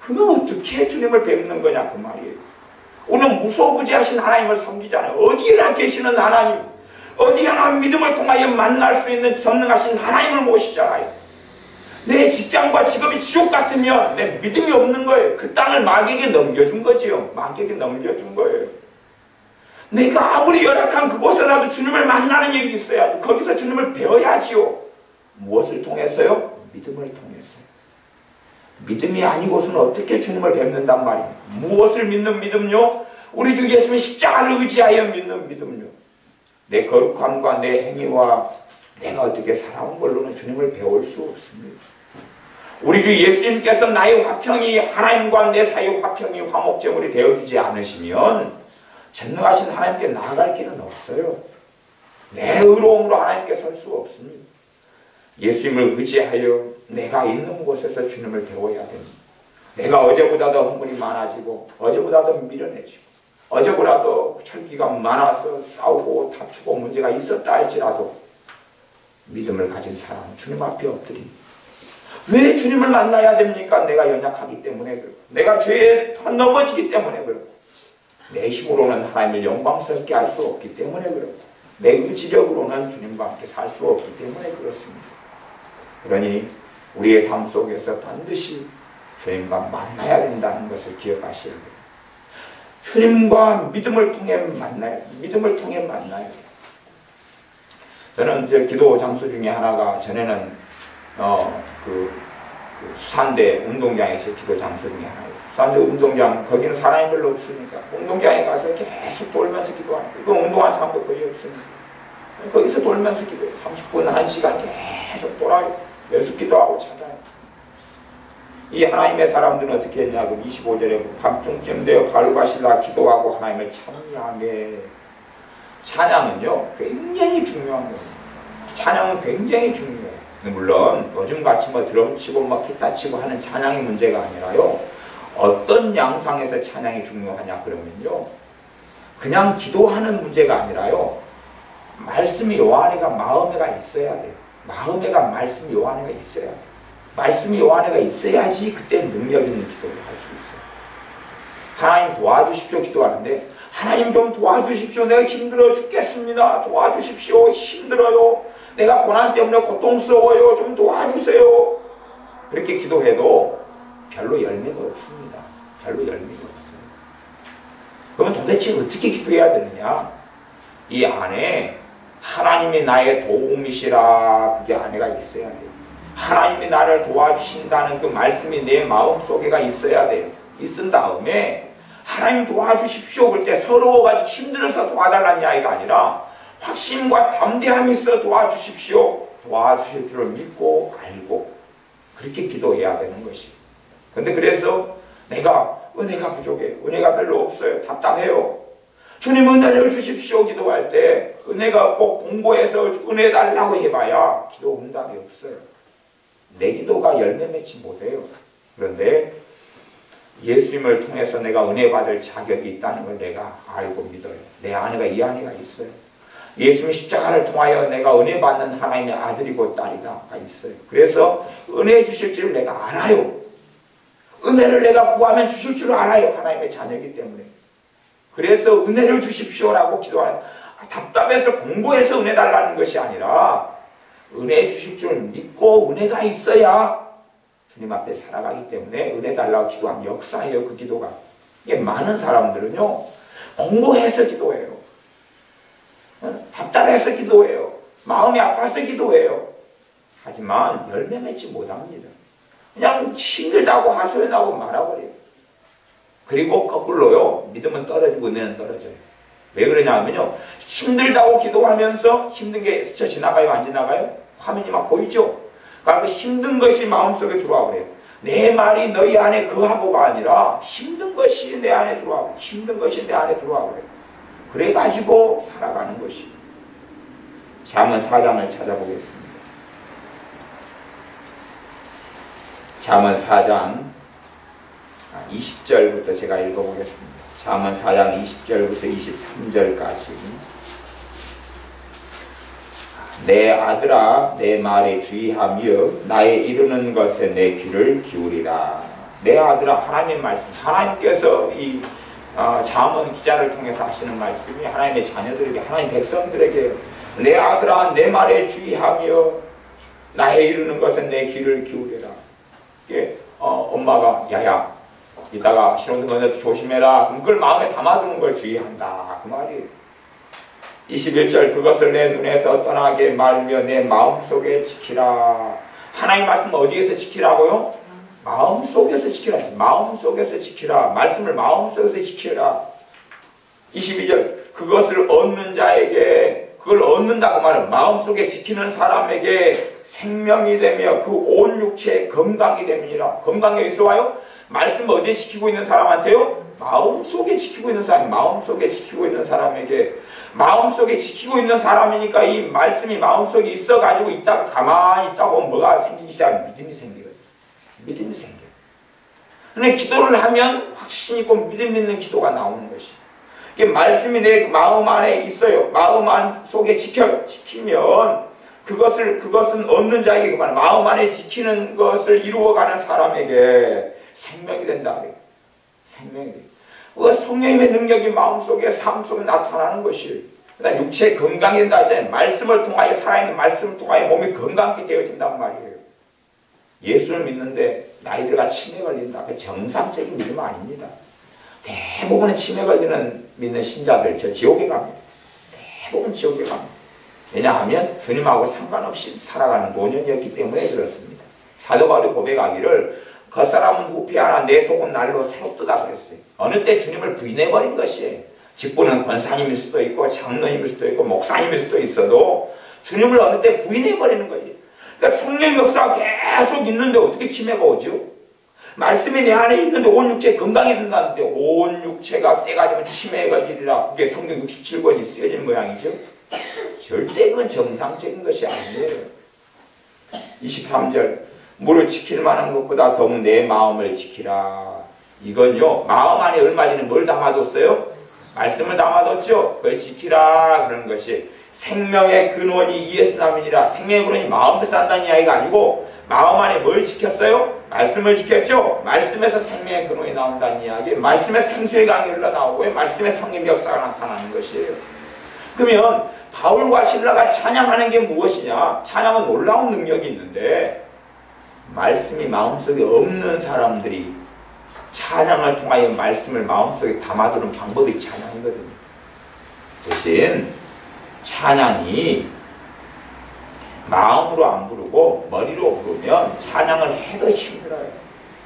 그러면 어떻게 주님을 뵙는 거냐 그 말이에요. 오늘 무소부지하신 하나님을 섬기잖아요. 어디에나 계시는 하나님, 어디에나 믿음을 통하여 만날 수 있는 전능하신 하나님을 모시잖아요. 내 직장과 직업이 지옥 같으면 내 믿음이 없는 거예요. 그 땅을 마귀에게 넘겨준 거지요. 마귀에게 넘겨준 거예요. 내가 아무리 열악한 그곳에라도 주님을 만나는 일이 있어야지. 거기서 주님을 배워야지요. 무엇을 통해서요? 믿음을 통해서요. 믿음이 아니고서는 어떻게 주님을 뵙는단 말이에요. 무엇을 믿는 믿음요? 우리 주 예수님의 십자가를 의지하여 믿는 믿음요. 내 거룩함과 내 행위와 내가 어떻게 살아온 걸로는 주님을 배울 수 없습니다. 우리 주 예수님께서 나의 화평이, 하나님과 내 사이의 화평이 화목제물이 되어주지 않으시면 전능하신 하나님께 나아갈 길은 없어요. 내 의로움으로 하나님께 설 수 없습니다. 예수님을 의지하여 내가 있는 곳에서 주님을 배워야 됩니다. 내가 어제보다도 허물이 많아지고 어제보다도 미련해지고 어제보다도 혈기가 많아서 싸우고 다투고 문제가 있었다 할지라도 믿음을 가진 사람은 주님 앞에 엎드립니다. 왜 주님을 만나야 됩니까? 내가 연약하기 때문에 그렇고 내가 죄에 넘어지기 때문에 그렇고 내 힘으로는 하나님을 영광스럽게 할 수 없기 때문에 그렇고 내 의지력으로는 주님과 함께 살 수 없기 때문에 그렇습니다. 그러니 우리의 삶 속에서 반드시 주님과 만나야 된다는 것을 기억하셔야 돼요. 주님과 믿음을 통해 만나야 돼요. 저는 이제 기도 장소 중에 하나가 전에는 수산대 운동장에서 기도 장소 중에 하나예요. 수산대 운동장, 거기는 사람이 별로 없으니까 운동장에 가서 계속 돌면서 기도하는 거예요. 이거 운동하는 사람도 거의 없으니까 거기서 돌면서 기도해요. 30분, 1시간 계속 돌아요. 연습 기도하고 찾아요. 이 하나님의 사람들은 어떻게 했냐고 25절에 밤중쯤 되어 바울과 실라 기도하고 하나님을 찬양해. 찬양은요 굉장히 중요한 거예요. 찬양은 굉장히 중요해요. 물론 요즘같이 뭐 드럼치고 뭐 기타 치고 하는 찬양이 문제가 아니라요, 어떤 양상에서 찬양이 중요하냐 그러면요, 그냥 기도하는 문제가 아니라요, 말씀이 요 안에가 마음에가 있어야 돼요. 마음에가 말씀이 요 안에가 있어야 돼요. 말씀이 요 안에가 있어야지 그때 능력 있는 기도를 할 수 있어요. 하나님 도와주십시오 기도하는데, 하나님 좀 도와주십시오. 내가 힘들어 죽겠습니다. 도와주십시오. 힘들어요. 내가 고난 때문에 고통스러워요. 좀 도와주세요. 그렇게 기도해도 별로 열매가 없습니다. 별로 열매가 없어요. 그러면 도대체 어떻게 기도해야 되느냐? 이 안에 하나님이 나의 도움이시라, 그게 안에가 있어야 돼요. 하나님이 나를 도와주신다는 그 말씀이 내 마음속에가 있어야 돼요. 있은 다음에 하나님 도와주십시오 그럴 때 서러워가지고 힘들어서 도와달라는 이야기가 아니라 확신과 담대함이 있어 도와주십시오, 도와주실 줄을 믿고 알고 그렇게 기도해야 되는 것이에요. 그런데 그래서 내가 은혜가 부족해요. 은혜가 별로 없어요. 답답해요. 주님 은혜를 주십시오 기도할 때 은혜가 꼭 공부해서 은혜 달라고 해봐야 기도 응답이 없어요. 내 기도가 열매 맺지 못해요. 그런데 예수님을 통해서 내가 은혜 받을 자격이 있다는 걸 내가 알고 믿어요. 내 안에가 이 안에가 있어요. 예수님 십자가를 통하여 내가 은혜 받는 하나님의 아들이고 딸이다가 있어요. 그래서 은혜 주실 줄 내가 알아요. 은혜를 내가 구하면 주실 줄 알아요. 하나님의 자녀이기 때문에. 그래서 은혜를 주십시오라고 기도해요. 답답해서 공부해서 은혜 달라는 것이 아니라 은혜 주실 줄 믿고 은혜가 있어야 주님 앞에 살아가기 때문에 은혜 달라고 기도한 역사예요. 그 기도가. 이게 많은 사람들은요 공부해서 기도해요. 답답해서 기도해요. 마음이 아파서 기도해요. 하지만 열매 맺지 못합니다. 그냥 힘들다고 하소연하고 말아버려요. 그리고 거꾸로요, 믿음은 떨어지고 은혜는 떨어져요. 왜 그러냐면요, 힘들다고 기도하면서 힘든 게 스쳐 지나가요, 안 지나가요? 화면이 막 보이죠? 그러니까 그 힘든 것이 마음속에 들어와 버려요. 내 말이 너희 안에 거하고가 아니라 힘든 것이 내 안에 들어와 버려요. 힘든 것이 내 안에 들어와 버려요. 그래가지고 살아가는 것이. 잠언 4장을 찾아보겠습니다. 잠언 4장 20절부터 제가 읽어보겠습니다. 잠언 4장 20절부터 23절까지. 내 아들아 내 말에 주의하며 나의 이르는 것에 내 귀를 기울이라. 내 아들아, 하나님의 말씀, 하나님께서 이 잠언 기자를 통해서 하시는 말씀이 하나님의 자녀들에게, 하나님 백성들에게, 내 아들아 내 말에 주의하며 나의 이르는 것에 내 귀를 기울이라. 이게 엄마가 야야 이따가 신호등 건너서 조심해라, 그걸 마음에 담아두는 걸 주의한다, 그 말이에요. 21절, 그것을 내 눈에서 떠나게 말며 내 마음속에 지키라. 하나님 말씀 어디에서 지키라고요? 마음속에서 지키라. 마음속에서 지키라. 말씀을 마음속에서 지키라. 22절, 그것을 얻는 자에게, 그걸 얻는다고 말은 마음속에 지키는 사람에게 생명이 되며 그 온 육체에 건강이 됨이니라. 건강이 어디서 와요? 말씀 어디에 지키고 있는 사람한테요? 마음속에 지키고 있는 사람, 마음속에 지키고 있는 사람에게. 마음속에 지키고 있는 사람이니까 이 말씀이 마음속에 있어가지고 있다가 가만히 있다 보면 뭐가 생기기 시작하면 믿음이 생겨요. 믿음이 생겨요. 그런데 기도를 하면 확신 있고 믿음 있는 기도가 나오는 것이. 이게 말씀이 내 마음 안에 있어요. 마음 안 속에 지키면 그것은 얻는 자에게, 그 말, 마음 안에 지키는 것을 이루어가는 사람에게 생명이 된다. 생명이 돼요. 그 성령님의 능력이 마음속에, 삶 속에 나타나는 것이에요. 그다음 육체 건강이 된다 하잖아요. 말씀을 통하여, 살아있는 말씀을 통하여 몸이 건강하게 되어진단 말이에요. 예수를 믿는데 나이 들어가 치매 걸린다. 그 정상적인 믿음 아닙니다. 대부분은 치매 걸리는 믿는 신자들 저 지옥에 갑니다. 대부분 지옥에 갑니다. 왜냐하면 주님하고 상관없이 살아가는 노년이었기 때문에 그렇습니다. 사도 바울이 고백하기를 겉사람은 후피하나 내 속은 날로 새롭도다 그랬어요. 어느 때 주님을 부인해버린 것이에요. 직분은 권사님일 수도 있고 장로님일 수도 있고 목사님일 수도 있어도 주님을 어느 때 부인해버리는 거예요. 그러니까 성령 역사가 계속 있는데 어떻게 치매가 오죠? 말씀이 내 안에 있는데 온 육체 건강이 된다는데 온 육체가 때가 되면 치매에 걸리리라. 그게 성경 67권이 쓰여진 모양이죠. 절대 그건 정상적인 것이 아니에요. 23절, 물을 지킬 만한 것보다 더욱 내 마음을 지키라. 이건요, 마음 안에 얼마 전에 뭘 담아뒀어요? 말씀을 담아뒀죠. 그걸 지키라 그러는 것이 생명의 근원이 이에서 남이니라. 생명의 근원이 마음에서 난다는 이야기가 아니고 마음 안에 뭘 지켰어요? 말씀을 지켰죠. 말씀에서 생명의 근원이 나온다는 이야기. 말씀에 생수의 강이 흘러나오고 말씀에 성령의 역사가 나타나는 것이에요. 그러면 바울과 실라가 찬양하는 게 무엇이냐? 찬양은 놀라운 능력이 있는데 말씀이 마음속에 없는 사람들이 찬양을 통하여 말씀을 마음속에 담아두는 방법이 찬양이거든요. 대신 찬양이 마음으로 안 부르고 머리로 부르면 찬양을 해도 힘들어요.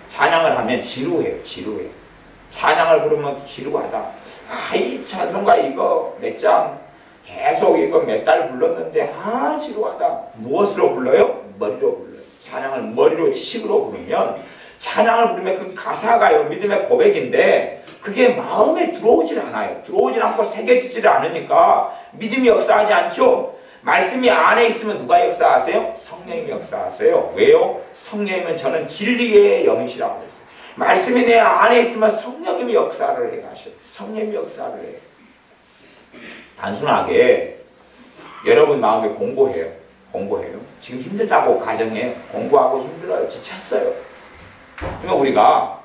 찬양을 하면 지루해요. 지루해. 찬양을 부르면 지루하다. 이 찬송가 이거 몇 장 계속 이거 몇 달 불렀는데 지루하다. 무엇으로 불러요? 머리로 불러요. 찬양을 머리로 지식으로 부르면, 찬양을 부르면 그 가사가요, 믿음의 고백인데 그게 마음에 들어오질 않아요. 들어오질 않고 새겨지질 않으니까 믿음이 역사하지 않죠. 말씀이 안에 있으면 누가 역사하세요? 성령님이 역사하세요. 왜요? 성령님은 저는 진리의 영이시라고 했어요. 말씀이 내 안에 있으면 성령님이 역사를 해가셔요. 성령님이 역사를 해요. 단순하게 여러분 마음에 공부해요. 지금 힘들다고 가정해. 공부하고 힘들어요. 지쳤어요. 그러니까 우리가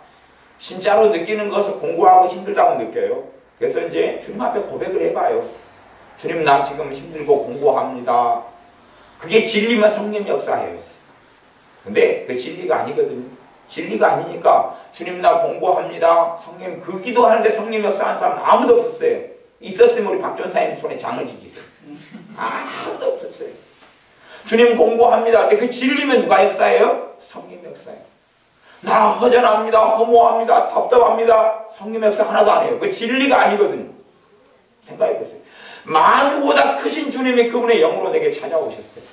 진짜로 느끼는 것을 공부하고 힘들다고 느껴요. 그래서 이제 주님 앞에 고백을 해봐요. 주님, 나 지금 힘들고 공부합니다. 그게 진리면 성령 역사해요. 근데 그 진리가 아니거든요. 진리가 아니니까 주님, 나 공부합니다. 성령, 그 기도하는데 성령 역사하는 사람은 아무도 없었어요. 있었으면 우리 박전사님 손에 장을 지기세요. 아무도 없었어요. 주님 공부합니다. 근데 그 진리면 누가 역사해요? 성령 역사예요. 나 허전합니다. 허무합니다. 답답합니다. 성령 역사 하나도 안 해요. 그 진리가 아니거든요. 생각해보세요. 만유보다 크신 주님이 그분의 영으로 내게 찾아오셨어요.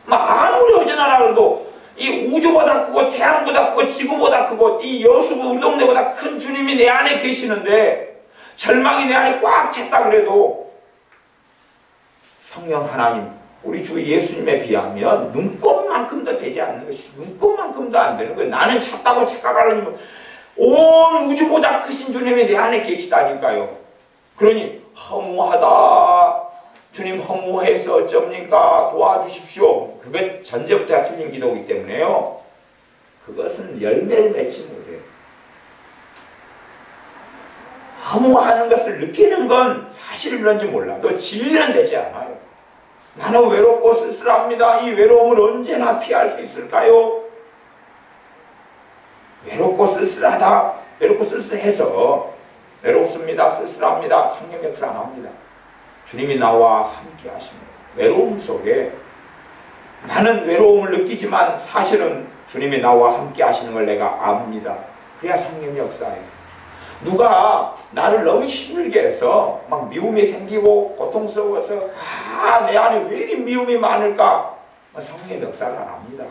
아무리 허전하라 그래도 이 우주보다 크고 태양보다 크고 지구보다 크고 이 여수고 우리 동네보다 큰 주님이 내 안에 계시는데 절망이 내 안에 꽉 찼다 그래도 성령 하나님 우리 주 예수님에 비하면 눈곱만큼도 되지 않는 것이 눈곱만큼도 안 되는 거예요. 나는 착다고 착각하려면 온 우주보다 크신 주님이 내 안에 계시다니까요. 그러니 허무하다. 주님 허무해서 어쩝니까? 도와주십시오. 그것 전제부터 틀린 기도이기 때문에요. 그것은 열매를 맺지 못해요. 허무하는 것을 느끼는 건 사실은 그런지 몰라도 진리는 되지 않아요. 나는 외롭고 쓸쓸합니다. 이 외로움을 언제나 피할 수 있을까요? 외롭고 쓸쓸하다. 외롭고 쓸쓸해서 외롭습니다. 쓸쓸합니다. 성령 역사 안 합니다. 주님이 나와 함께 하십니다. 외로움 속에 나는 외로움을 느끼지만 사실은 주님이 나와 함께 하시는 걸 내가 압니다. 그래야 성령 역사예요. 누가 나를 너무 힘들게 해서 막 미움이 생기고 고통스러워서 내 안에 왜 이리 미움이 많을까? 성령 역사를 안 합니다.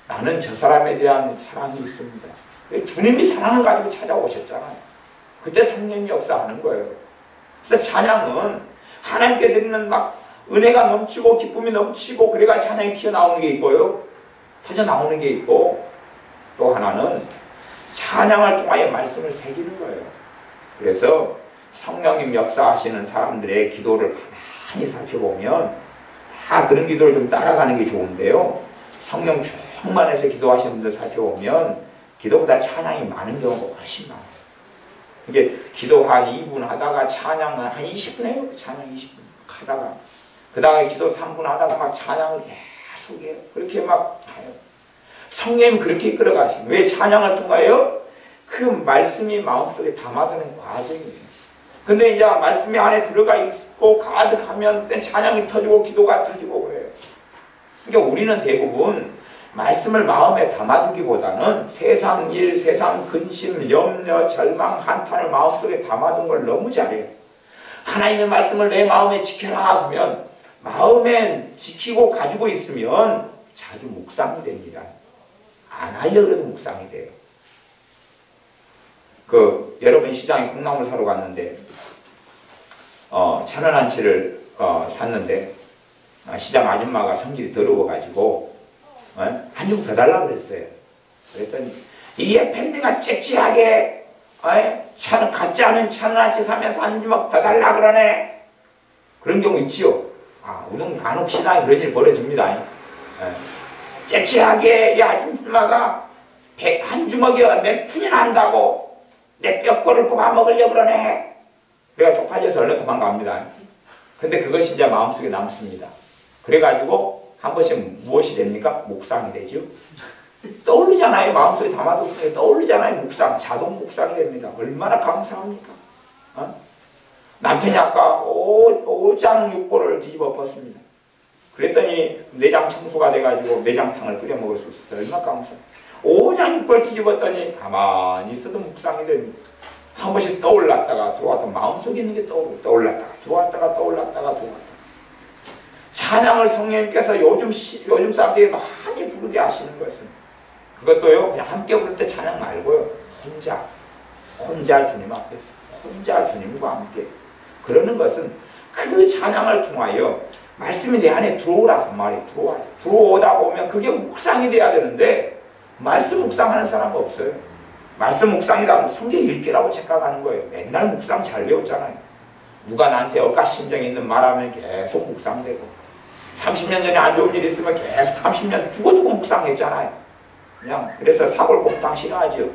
나는 저 사람에 대한 사랑이 있습니다. 주님이 사랑을 가지고 찾아오셨잖아요. 그때 성령 역사하는 거예요. 그래서 찬양은 하나님께 드리는 막 은혜가 넘치고 기쁨이 넘치고 그래가 찬양이 튀어나오는 게 있고요. 터져나오는 게 있고 또 하나는 찬양을 통하여 말씀을 새기는 거예요. 그래서 성령님 역사하시는 사람들의 기도를 가만히 살펴보면 다 그런 기도를 좀 따라가는 게 좋은데요. 성령 충만해서 기도하시는 분들 살펴보면 기도보다 찬양이 많은 경우가 훨씬 많아요. 이게 기도 한 2분 하다가 찬양은 한 20분 해요. 찬양 20분 하다가 그 다음에 기도 3분 하다가 막 찬양을 계속 해요. 그렇게 막 가요. 성령님 그렇게 이끌어가시고 왜 찬양을 통하여 그 말씀이 마음속에 담아드는 과정이에요. 근데 이제 말씀이 안에 들어가 있고 가득하면 그때 찬양이 터지고 기도가 터지고 그래요. 그러니까 우리는 대부분 말씀을 마음에 담아두기보다는 세상 일, 세상 근심, 염려, 절망, 한탄을 마음속에 담아둔 걸 너무 잘해요. 하나님의 말씀을 내 마음에 지켜라 하면 마음에 지키고 가지고 있으면 자주 묵상이 됩니다. 안 하려고 해도 묵상이 돼요. 여러분 시장에 콩나물 사러 갔는데 1,000원 한치를 샀는데 시장 아줌마가 성질이 더러워가지고 한 줌 더 달라고 그랬어요. 그랬더니 이게 팬데가 째찌하게 가짜 않은 1,000원 한치 사면서 한 주먹 더 달라 그러네. 그런 경우 있지요. 우동 간혹 신앙이 그런 일 벌어집니다. 째찌하게 이 아줌마가 한 주먹이요 몇 푼이나 한다고 내 뼈꼬를 뽑아먹으려고 그러네. 그래가 쪽팔려서 얼른 도망갑니다. 근데 그것이 이제 마음속에 남습니다. 그래가지고 한 번씩 무엇이 됩니까? 묵상이 되죠. 떠오르잖아요. 마음속에 담아두고 떠오르잖아요. 묵상, 자동 묵상이 됩니다. 얼마나 감사합니까? 남편이 아까 5장 6보를 뒤집어 엎었습니다. 그랬더니 내장 청소가 돼가지고 내장탕을 끓여 먹을 수 있어요. 얼마나 감사해요. 5장 6보를 뒤집었더니 가만히 있어도 묵상이 됩니다. 한 번씩 떠올랐다가 들어왔다 마음속에 있는 게 떠올랐다가 들어왔다가 떠올랐다가 들어왔다가 찬양을 성령님께서 요즘 사람들이 많이 부르게 하시는 것은 그것도요 그냥 함께 부를 때 찬양 말고요 혼자 주님 앞에서 혼자 주님과 함께 그러는 것은 그 찬양을 통하여 말씀이 내 안에 들어오라 그 말이에요. 들어오다 보면 그게 묵상이 돼야 되는데 말씀 묵상하는 사람은 없어요. 말씀 묵상이다 하면 성경 읽기라고 착각하는 거예요. 맨날 묵상 잘 배웠잖아요. 누가 나한테 억가심정 있는 말하면 계속 묵상되고 30년 전에 안 좋은 일 있으면 계속 30년 두고두고 묵상했잖아요. 그냥 그래서 사골곰탕 싫어하죠.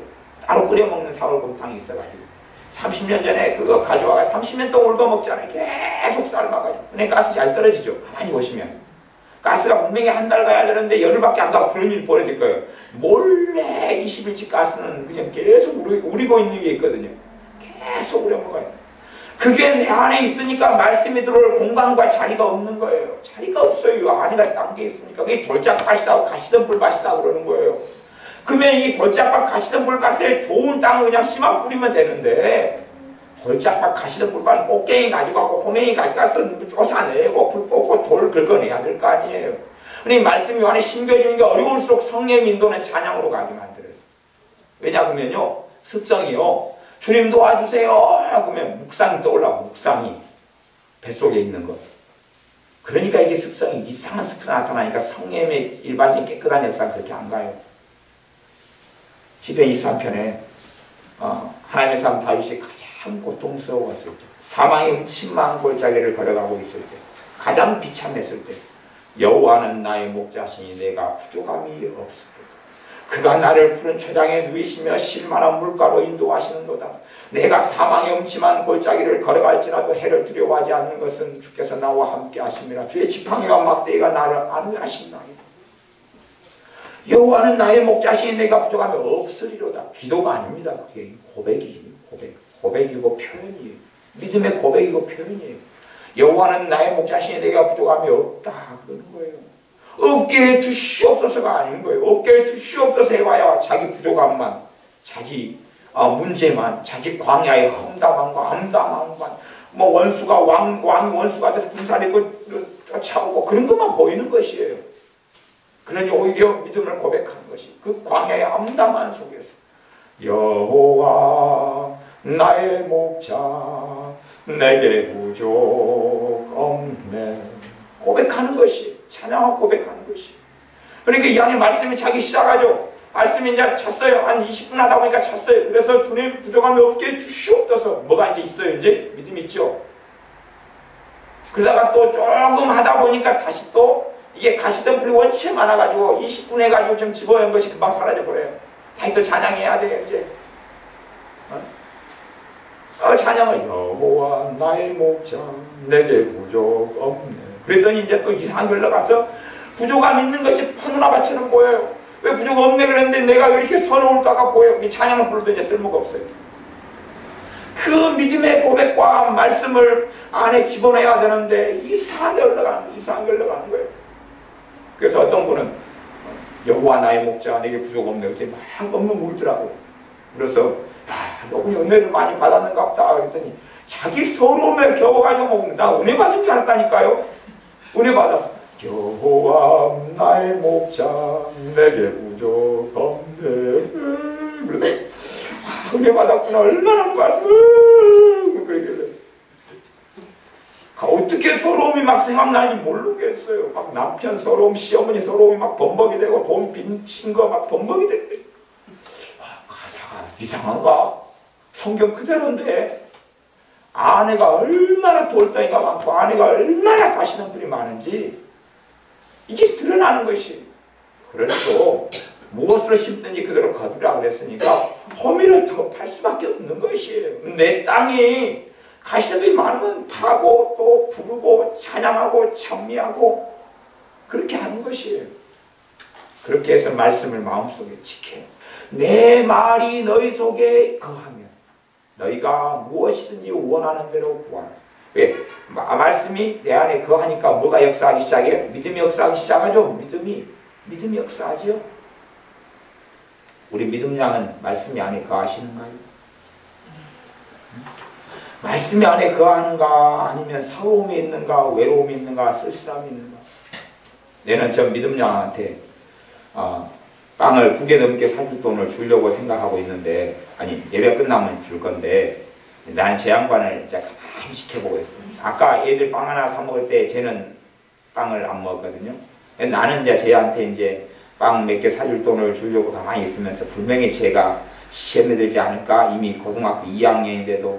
따로 끓여 먹는 사골곰탕이 있어가지고 30년 전에 그거 가져와서 30년 동안 울고 먹잖아요. 계속 삶아가지고. 근데 가스 잘 떨어지죠. 가만히 보시면 가스가 분명히 한 달 가야 되는데 열흘밖에 안 가고 그런 일이 벌어질 거예요. 몰래 20일치 가스는 그냥 계속 우리고 있는 게 있거든요. 계속 우려 먹어요. 그게 내 안에 있으니까 말씀이 들어올 공간과 자리가 없는 거예요. 자리가 없어요. 안에가 딴 게 있으니까. 그게 돌짝밭이다, 가시덤불밭이다 그러는 거예요. 그러면 이 돌짝밭 가시던 불밭에 좋은 땅을 그냥 씨만 뿌리면 되는데, 돌짝밭 가시던 불밭은 꽃갱이 가져가고 호맹이 가져가서 쫓아내고 불 뽑고 돌 긁어내야 될 거 아니에요. 그러니 말씀이 안에 심겨지는 게 어려울수록 성령의 인도는 찬양으로 가게 만들어요. 왜냐하면요, 습성이요, 주님 도와주세요 그러면 묵상이 떠올라고, 묵상이 뱃속에 있는 것. 그러니까 이게 습성이, 이상한 습성이 나타나니까 성령의 일반적인 깨끗한 역사가 그렇게 안 가요. 시편 23편에 하나님의 사람 다윗이 가장 고통스러웠을 때, 사망의 음침한 골짜기를 걸어가고 있을 때, 가장 비참했을 때, 여호와는 나의 목자시니 내가 부족함이 없으리로다. 그가 나를 푸른 초장에 누이시며 실만한 물가로 인도하시는도다. 내가 사망의 음침한 골짜기를 걸어갈지라도 해를 두려워하지 않는 것은 주께서 나와 함께 하심이라. 주의 지팡이와 막대기가 나를 안위하신나이다. 여호와는 나의 목자시니 내가 부족함이 없으리로다. 기도가 아닙니다. 그게 고백이에요. 고백이고 표현이에요. 믿음의 고백이고 표현이에요. 여호와는 나의 목자시니 내가 부족함이 없다 그러는 거예요. 없게 해 주시옵소서가 아닌 거예요. 없게 해 주시옵소서 해봐야 자기 부족함만, 자기 문제만, 자기 광야의 험담함과 암담함만, 뭐 원수가 원수가 돼서 군사리고 쫓아오고 그런 것만 보이는 것이에요. 그러니 오히려 믿음을 고백하는 것이 그 광야의 암담한 속에서 여호와 나의 목자 내게 부족 없네 고백하는 것이, 찬양하고 고백하는 것이. 그러니까 이 안에 말씀이 차기 시작하죠. 말씀이 이제 찼어요. 한 20분 하다 보니까 찼어요. 그래서 주님 부족함이 없게 주시옵소서. 뭐가 이제 있어요. 이제 믿음이 있죠. 그러다가 또 조금 하다 보니까 다시 또 이게 가시던 불이 원체 많아가지고 20분 해가지고 좀 집어넣은 것이 금방 사라져버려요. 다시 또 찬양해야 돼요. 이제 찬양을 여호와 나의 목자 내게 부족 없네. 그랬더니 이제 또 이상한 걸 나가서 부족함 있는 것이 파노라마처럼 보여요. 왜 부족 없네 그랬는데 내가 왜 이렇게 서러울까가 보여요. 이 찬양을 불러도 이제 쓸모가 없어요. 그 믿음의 고백과 말씀을 안에 집어넣어야 되는데 이상하게 흘러가는 거예요. 그래서 어떤 분은 여호와 나의 목자 내게 부족 없네 그랬더니 막 엉엉 울더라고요. 그래서 너분이 은혜를 많이 받았는가 보다 그랬더니 자기 서러움에 겨워가지고 나 은혜 받은 줄 알았다니까요. 은혜 받았어. 여호와 나의 목자 내게 부족 없네. 그래서 은혜 받았구나 얼마나 고맙어. 그러길래 어떻게 서러움이 막 생각나는지 모르겠어요. 막 남편 서러움, 시어머니 서러움이 막 범벅이 되고 돈 빚진 거 막 범벅이 될 때 가사가 이상한가? 성경 그대로인데 아내가 얼마나 돌덩이가 많고 아내가 얼마나 가시는 분이 많은지 이게 드러나는 것이. 그래도 무엇으로 심든지 그대로 거두라 그랬으니까 호미를 더 팔 수밖에 없는 것이에요. 내 땅이 가시들이 많으면 파고 또 부르고 찬양하고 찬미하고 그렇게 하는 것이에요. 그렇게 해서 말씀을 마음속에 지켜요. 내 말이 너희 속에 거하면 너희가 무엇이든지 원하는 대로 구하라. 왜? 말씀이 내 안에 거하니까 뭐가 역사하기 시작해요? 믿음이 역사하기 시작하죠. 믿음이 역사하죠. 우리 믿음 양은 말씀이 안에 거하시는가요? 말씀이 안에 거하는가 아니면 서러움이 있는가 외로움이 있는가 쓸쓸함이 있는가. 내는 저 믿음 양한테 빵을 2개 넘게 사줄 돈을 주려고 생각하고 있는데 아니 예배 끝나면 줄 건데 난 제 양반을 이제 가만히 지켜보고 있어요. 아까 애들 빵 하나 사 먹을 때 쟤는 빵을 안 먹었거든요. 나는 이제 쟤한테 이제 빵 몇 개 사줄 돈을 주려고 가만히 있으면서 분명히 제가 시험에 들지 않을까. 이미 고등학교 2학년인데도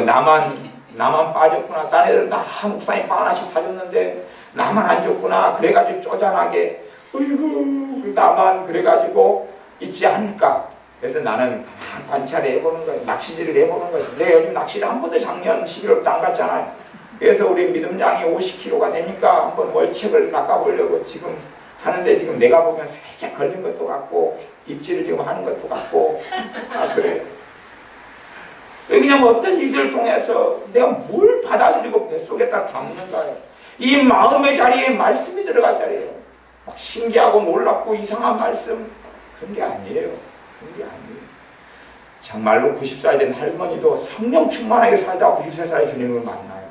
나만 빠졌구나. 딴 애들은 다 목사님 빵 하나씩 사줬는데 나만 안 줬구나. 그래가지고 쪼잔하게 어이구 나만 그래가지고 있지 않을까. 그래서 나는 관찰을 해보는 거예요. 낚시질을 해보는 거예요. 내가 요즘 낚시를 한 번도 작년 11월부터 안 갔잖아요. 그래서 우리 믿음 양이 50kg가 되니까 한번 월책을 낚아보려고 지금 하는데 지금 내가 보면 살짝 걸린 것도 같고 입질을 지금 하는 것도 같고 그래. 왜냐면 어떤 일들을 통해서 내가 뭘 받아들이고 뱃속에다 담는가요. 이 마음의 자리에 말씀이 들어갈 자리예요. 막 신기하고 놀랍고 이상한 말씀 그런 게 아니에요. 그런 게 아니에요. 정말로 90살 된 할머니도 성령 충만하게 살다가 93살의 주님을 만나요.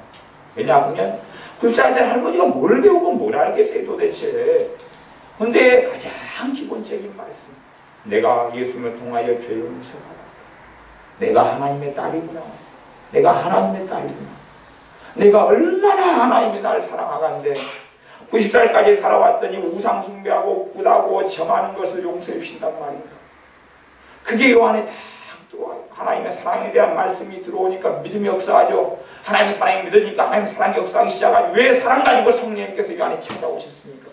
왜냐하면 90살 된 할머니가 뭘 배우고 뭘 알겠어요 도대체. 근데 가장 기본적인 말씀, 내가 예수님을 통하여 죄를 용서받았다. 내가 하나님의 딸이구나. 내가 하나님의 딸이구나. 내가 얼마나 하나님이 나를 사랑하는데 90살까지 살아왔더니 우상 숭배하고 굿하고 점하는 것을 용서해 주신단 말인가. 그게 요 안에 딱 들어와요. 하나님의 사랑에 대한 말씀이 들어오니까 믿음이 역사하죠. 하나님의 사랑이 믿으니까 하나님의 사랑이 역사하기 시작하죠. 왜 사랑 가지고 성령님께서 이 안에 찾아오셨습니까?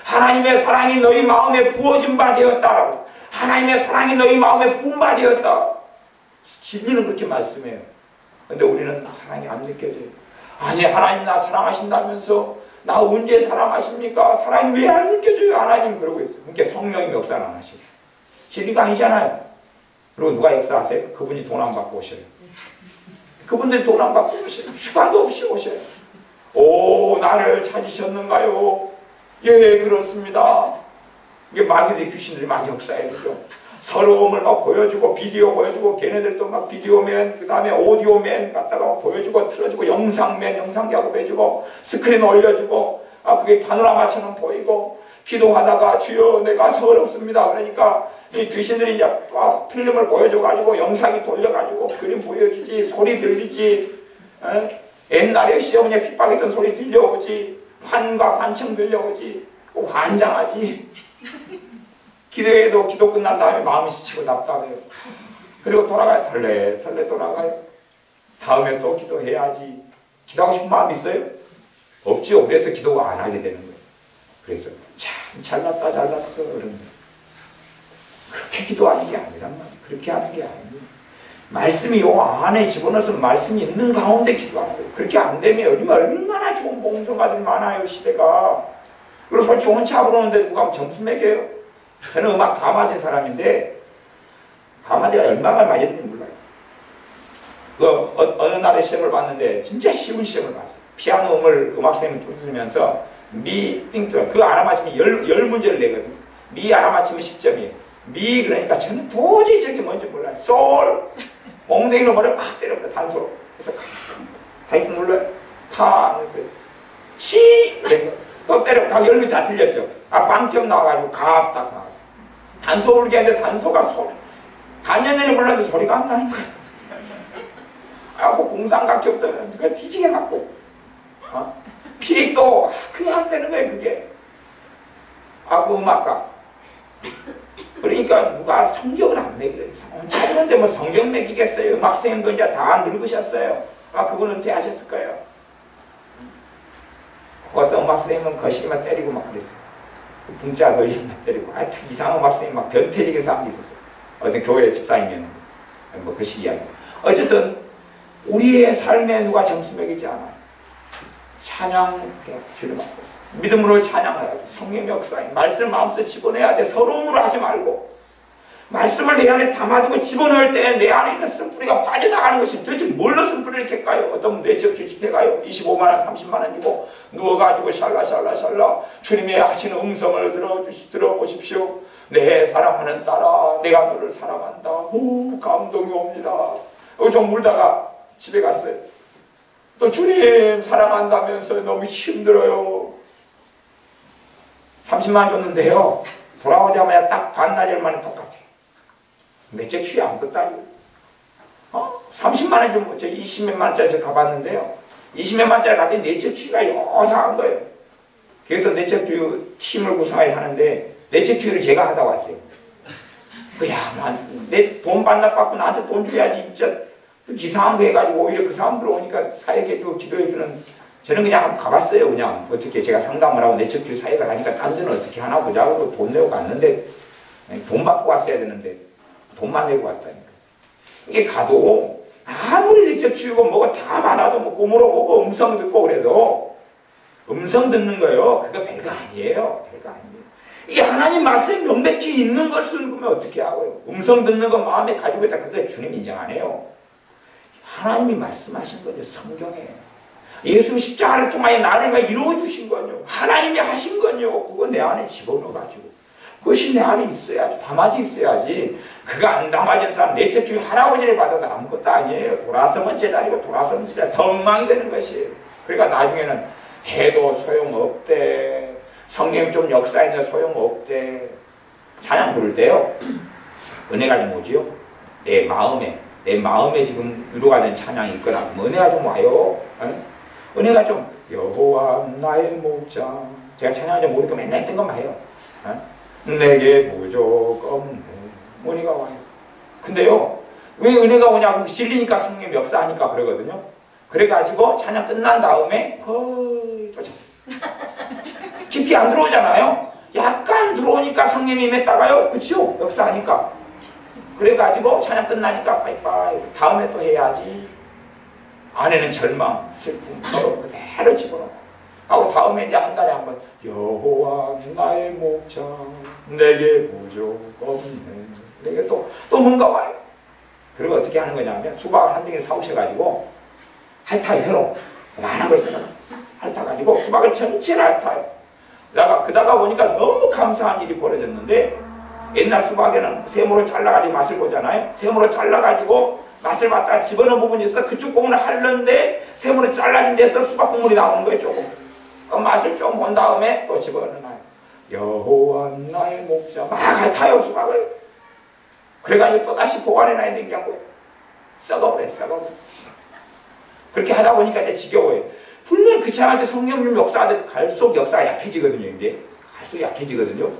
하나님의 사랑이 너희 마음에 부어진 바 되었다. 하나님의 사랑이 너희 마음에 부은 바 되었다. 진리는 그렇게 말씀해요. 근데 우리는 사랑이 안 느껴져요. 아니 하나님 나 사랑하신다면서 나 언제 사랑하십니까? 사랑이 왜 안 느껴져요? 하나님 그러고 있어요. 그러니까 성령이 역사를 안 하시죠. 진리가 아니잖아요. 그리고 누가 역사하세요? 그분이 돈 안 받고 오셔요. 그분들이 돈 안 받고 오셔요. 휴가도 없이 오셔요. 오 나를 찾으셨는가요? 예 그렇습니다. 이게 마귀들이 귀신들이 막 역사해 주죠. 서러움을 막 보여주고 비디오 보여주고 걔네들도 막 비디오맨 그 다음에 오디오맨 갖다가 보여주고 틀어주고 영상맨 영상 작업해주고 스크린 올려주고 그게 파노라마처럼 보이고 기도하다가 주여 내가 서럽습니다. 그러니까 이 귀신들이 이제 필름을 보여줘가지고 영상이 돌려가지고 그림 보여주지 소리 들리지 옛날에 시어머니에 핍박했던 소리 들려오지 환과 환청 들려오지 환장하지 기도해도 기도 끝난 다음에 마음이 지치고 답답해요. 그리고 돌아가요. 털레 돌아가요. 다음에 또 기도해야지. 기도하고 싶은 마음이 있어요? 없지요. 그래서 기도가 안 하게 되는 거예요. 그래서 참 잘났다 잘났어 그런 거예요. 그렇게 기도하는 게 아니란 말이에요. 그렇게 하는 게 아니에요. 말씀이 요 안에 집어넣어서 말씀이 있는 가운데 기도하는 거예요. 그렇게 안 되면 얼마나 좋은 봉사가들 많아요 시대가. 그리고 솔직히 혼자 부르는데 누가 점수 매겨요? 저는 음악 가마된 사람인데 가마대가 얼마나 많이 했는지 몰라요. 어느 날에 시험을 봤는데 진짜 쉬운 시험을 봤어요. 피아노 음악 선생님이 두드리면서 미, 띵, 그거 알아맞히면 10문제를 내거든요. 미 알아맞히면 10점이에요. 미 그러니까 저는 도저히 저게 뭔지 몰라요. 솔 몽둥이로 머리를 콱 때려버려 단소로. 그래서 타이핑 눌러요. 파 시 또 때려. 다 10명 다 틀렸죠. 빵점 나와가지고 갑 딱 나왔어요. 단소 울게 하는데 단소가 소리 반년 내내 불렀는데 소리가 안 나는 거야. 그 공상각적도 그거 뒤지게 맞고 피릭도 그게 안 되는 거예요 그게. 그 음악가 그러니까 누가 성경을 안 매겨요. 차리는데 뭐 성경 매기겠어요. 음악 선생님도 이제 다 늙으셨어요. 그분 은퇴하셨을 거예요. 어떤 음악 선생님은 거시기만 때리고 막 그랬어요. 분짜 걸리면 때리고 하여튼 이상한 음악 선생님 막 변태적인 사람이 있었어요. 어떤 교회 집사님이었는데 뭐 그 시기 이야기. 어쨌든 우리의 삶에 누가 점수 매기지 않아요. 찬양 주를 받고 있어요. 믿음으로 찬양해야죠. 성령 역사에 말씀을 마음속에 집어내야 돼. 서러움으로 하지 말고 말씀을 내 안에 담아두고 집어넣을 때 내 안에 있는 쓴뿌리가 빠져나가는 것이 도대체 뭘로 쓴뿌리를 캘까요? 어떤 분 뇌적 주식해가요. 25만원 30만원 주고 누워가지고 샬라샬라 주님의 하시는 음성을 들어보십시오. 내 사랑하는 딸아 내가 너를 사랑한다. 오 감동이 옵니다. 좀 울다가 집에 갔어요. 또 주님 사랑한다면서 너무 힘들어요. 30만원 줬는데요. 돌아오자마자 딱 반나절만에 똑같아요. 몇째 취해 아무것도 아니고 30만원 좀 20몇만원짜리 가봤는데요. 20몇만원짜리 갔더니 넷째 취가 요상한 거예요. 그래서 넷째 취 팀을 구성해야 하는데 넷째 취를 제가 하다 왔어요. 내 돈 반납받고 나한테 돈 줘야지 진짜 이상한 거 해가지고 오히려 그 사람 들어오니까 사역해주고 기도해주는 저는 그냥 한번 가봤어요. 그냥 어떻게 제가 상담을 하고 넷째 취 사역을 하니까 딴 데는 어떻게 하나 보자고 돈 내고 갔는데 돈 받고 왔어야 되는데 돈만 내고 왔다니까. 이게 가도 아무리 넷째 치우고 뭐가 다 많아도 뭐 꿈으로 오고 음성 듣고 그래도 음성 듣는 거요. 그거 별거 아니에요. 별거 아니에요. 이게 하나님 말씀이 명백히 있는 것을 보면 어떻게 하고요. 음성 듣는 거 마음에 가지고 있다. 그게 주님 인정 안 해요. 하나님이 말씀하신 거죠. 성경에. 예수 십자가를 통하여 나를 이루어 주신 거요. 하나님이 하신 거요. 그거 내 안에 집어넣어가지고 그것이 내 안에 있어야지. 담아져 있어야지. 그거 안 담아진 사람 내적 중에 할아버지를 받아도 아무것도 아니에요. 돌아서면 제자리고 돌아서면 제자리. 더 엉망이 되는 것이에요. 그러니까 나중에는 해도 소용없대. 성경이 좀 역사에서 소용없대. 찬양 부를 때요. 은혜가 좀 오지요. 내 마음에 지금 위로가 된 찬양이 있거나 뭐 은혜가 좀 와요. 은혜가 좀 여호와 나의 목자. 제가 찬양을 좀 모르니까 맨날 했던 것만 해요. 내게 부족 없네. 은혜가 와요. 근데요, 왜 은혜가 오냐고 실리니까 성령 역사하니까 그러거든요. 그래가지고 찬양 끝난 다음에 또 깊이 안 들어오잖아요. 약간 들어오니까 성령이 임했다가요. 그치요? 역사하니까. 그래가지고 찬양 끝나니까 빠이빠이. 다음에 또 해야지. 안에는 절망, 슬픔, 서로 그대로 집어넣고. 하고 다음에 이제 한 달에 한 번 여호와 나의 목자 내게 부족 없네. 이게 또 뭔가 와요. 그리고 어떻게 하는 거냐면 수박을 한 덩이 사오셔가지고 핥아요. 회로 많은 걸 생각해요. 핥아가지고 수박을 전체를 핥아요. 그다가 보니까 너무 감사한 일이 벌어졌는데 옛날 수박에는 세모로 잘라가지고 맛을 보잖아요. 세모로 잘라가지고 맛을 봤다가 집어넣은 부분이 있어. 그쪽 부분을 핥는데 세모로 잘라진 데서 수박 국물이 나오는 거예요. 조금. 그 맛을 좀 본 다음에 또 집어넣어요. 여호와 나의 목자 막 핥아요 수박을. 그래가지고 또다시 보관해놔야 되는 게 아니고 썩어버려. 그렇게 하다 보니까 이제 지겨워요. 분명히 그 차한테 성령님 역사하듯 갈수록 역사가 약해지거든요. 이제 갈수록 약해지거든요.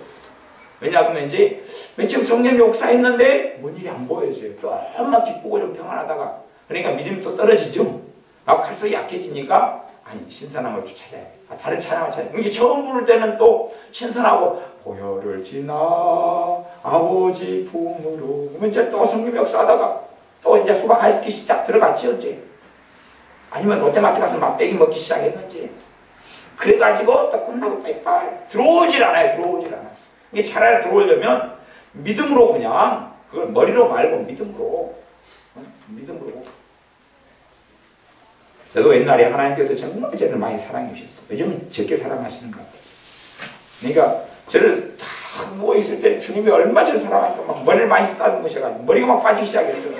왜냐하면 이제 맨 처음 성령 역사했는데 뭔 일이 안 보여져요. 조금만 기쁘고 좀 평안하다가 그러니까 믿음이 또 떨어지죠. 갈수록 약해지니까 아니 신선함을 또 찾아야 돼. 다른 찬양을 찾아야 돼. 이게 처음 부를 때는 또 신선하고 보혈을 지나 아버지 품으로 그러면 이제 또 성령 역사하다가 또 이제 수박 핥기 시작 들어갔지 이제. 아니면 롯데마트 가서 맛배기 먹기 시작했는지. 그래가지고 또 끝나고 빠이빠이. 들어오질 않아요. 이게 차라리 들어오려면 믿음으로 그냥 그걸 머리로 말고 믿음으로. 저도 옛날에 하나님께서 정말 저를 많이 사랑해 주셨어요. 요즘은 적게 사랑하시는 것 같아요. 그러니까 저를 다 누워있을 때 주님이 얼마나 저를 사랑하니까 막 머리를 많이 쓰다듬으셔가지고 머리가 막 빠지기 시작했어요.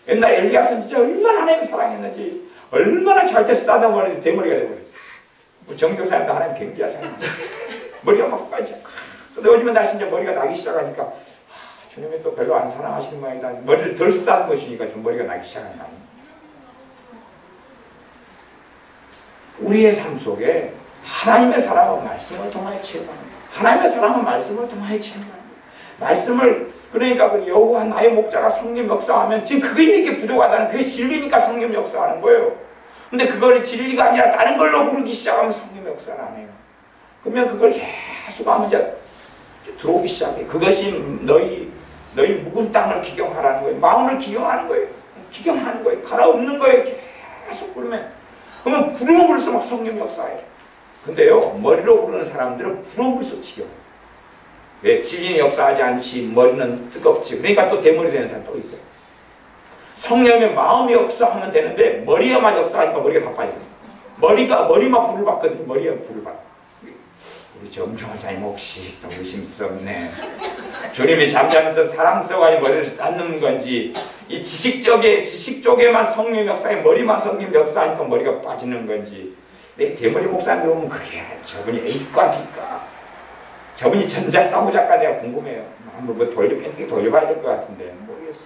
옛날 엘리야 선지자 얼마나 하나님을 사랑했는지 얼마나 잘때 쓰다듬었는지 대머리가 되어버렸어요. 정교사님도 하나님 굉장히 사랑해요. 머리가 막 빠져. 근데 요즘은 다시 이제 머리가 나기 시작하니까 주님이 또 별로 안 사랑하시는 모양이다. 머리를 덜 쓰다듬으시니까 좀 머리가 나기 시작하는 거 아니에요. 우리의 삶 속에 하나님의 사랑은 말씀을 통하여 체험합니다. 하나님의 사랑은 말씀을 통하여 체험합니다. 말씀을 그러니까 그 여호와 나의 목자가 성령 역사하면 지금 그게 이렇게 부족하다는 그게 진리니까 성령 역사하는 거예요. 근데 그걸 진리가 아니라 다른 걸로 부르기 시작하면 성령 역사를 안 해요. 그러면 그걸 계속 하면 이제 들어오기 시작해. 그것이 너희 묵은 땅을 기경하라는 거예요. 마음을 기경하는 거예요. 기경하는 거예요. 갈아엎는 거예요. 계속 부르면. 그러면 부르면 부를수록 성령 역사예요. 근데요, 머리로 부르는 사람들은 부르면 부를수록 지겨워. 왜? 진리는 역사하지 않지, 머리는 뜨겁지. 그러니까 또 대머리 되는 사람 또 있어요. 성령의 마음이 역사하면 되는데, 머리에만 역사하니까 머리가 다 빠져요. 머리만 불을 받거든요. 머리에 불을 받아. 우리 정종사님 혹시 또 의심스럽네. 주님이 잠자면서 사랑스러워가지고 머리를 쌓는 건지, 이 지식 쪽에만 성령 역사에 머리만 성령 역사하니까 머리가 빠지는 건지, 내 대머리 목사님 보면 그게 저분이 A과 B과, 저분이 전작가 후작가 내가 궁금해요. 한번 뭐 돌려봐야 될 것 같은데 모르겠어.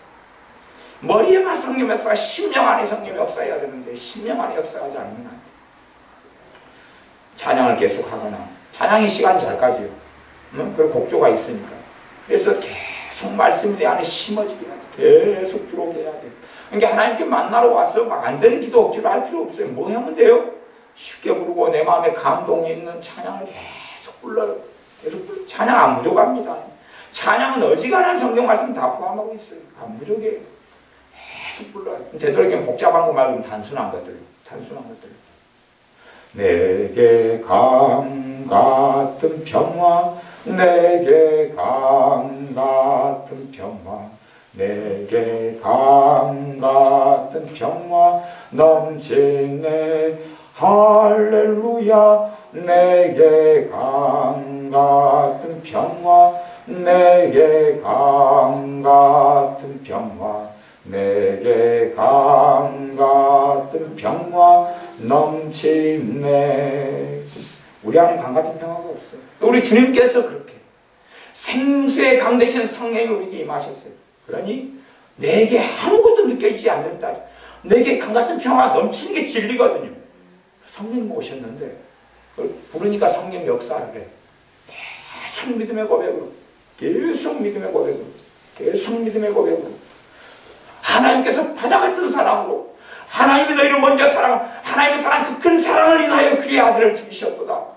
머리에만 성령 역사가 10년 안에 성령 역사해야 되는데 10년 안에 역사하지 않는 안 돼. 찬양을 계속하거나 찬양이 시간 잘 가지요. 그리고 곡조가 있으니까. 그래서 계속 말씀이 내 안에 심어지게 해야 돼. 계속 들어오게 해야 돼. 그러니까 하나님께 만나러 와서 막 안 되는 기도 억지로 할 필요 없어요. 뭐 하면 돼요? 쉽게 부르고 내 마음에 감동이 있는 찬양을 계속 불러요. 계속 불러요. 찬양 안 부족합니다. 찬양은 어지간한 성경 말씀 다 포함하고 있어요. 안 부족해요. 계속 불러요. 되도록이면 복잡한 거 말고 단순한 것들. 내게 강 같은 평화, 내게 강 같은 평화, 내게 강 같은 평화 넘치네 할렐루야. 내게 강 같은 내게 강 같은 평화, 내게 강 같은 평화 넘치네. 우리 안에 강 같은 평화가 없어요. 우리 주님께서 그렇게 생수의 강 되신 성령이 우리에게 임하셨어요. 그러니 내게 아무것도 느껴지지 않는다. 내게 강 같은 평화가 넘치는 게 진리거든요. 성령님 오셨는데 그걸 부르니까 성령 역사를 해. 계속 믿음의 고백으로, 계속 믿음의 고백으로, 계속 믿음의 고백으로, 하나님께서 바다 같은 사랑으로, 하나님이 너희를 먼저 사랑, 하나님의 사랑, 그 큰 사랑을 인하여 그의 아들을 죽이셨도다.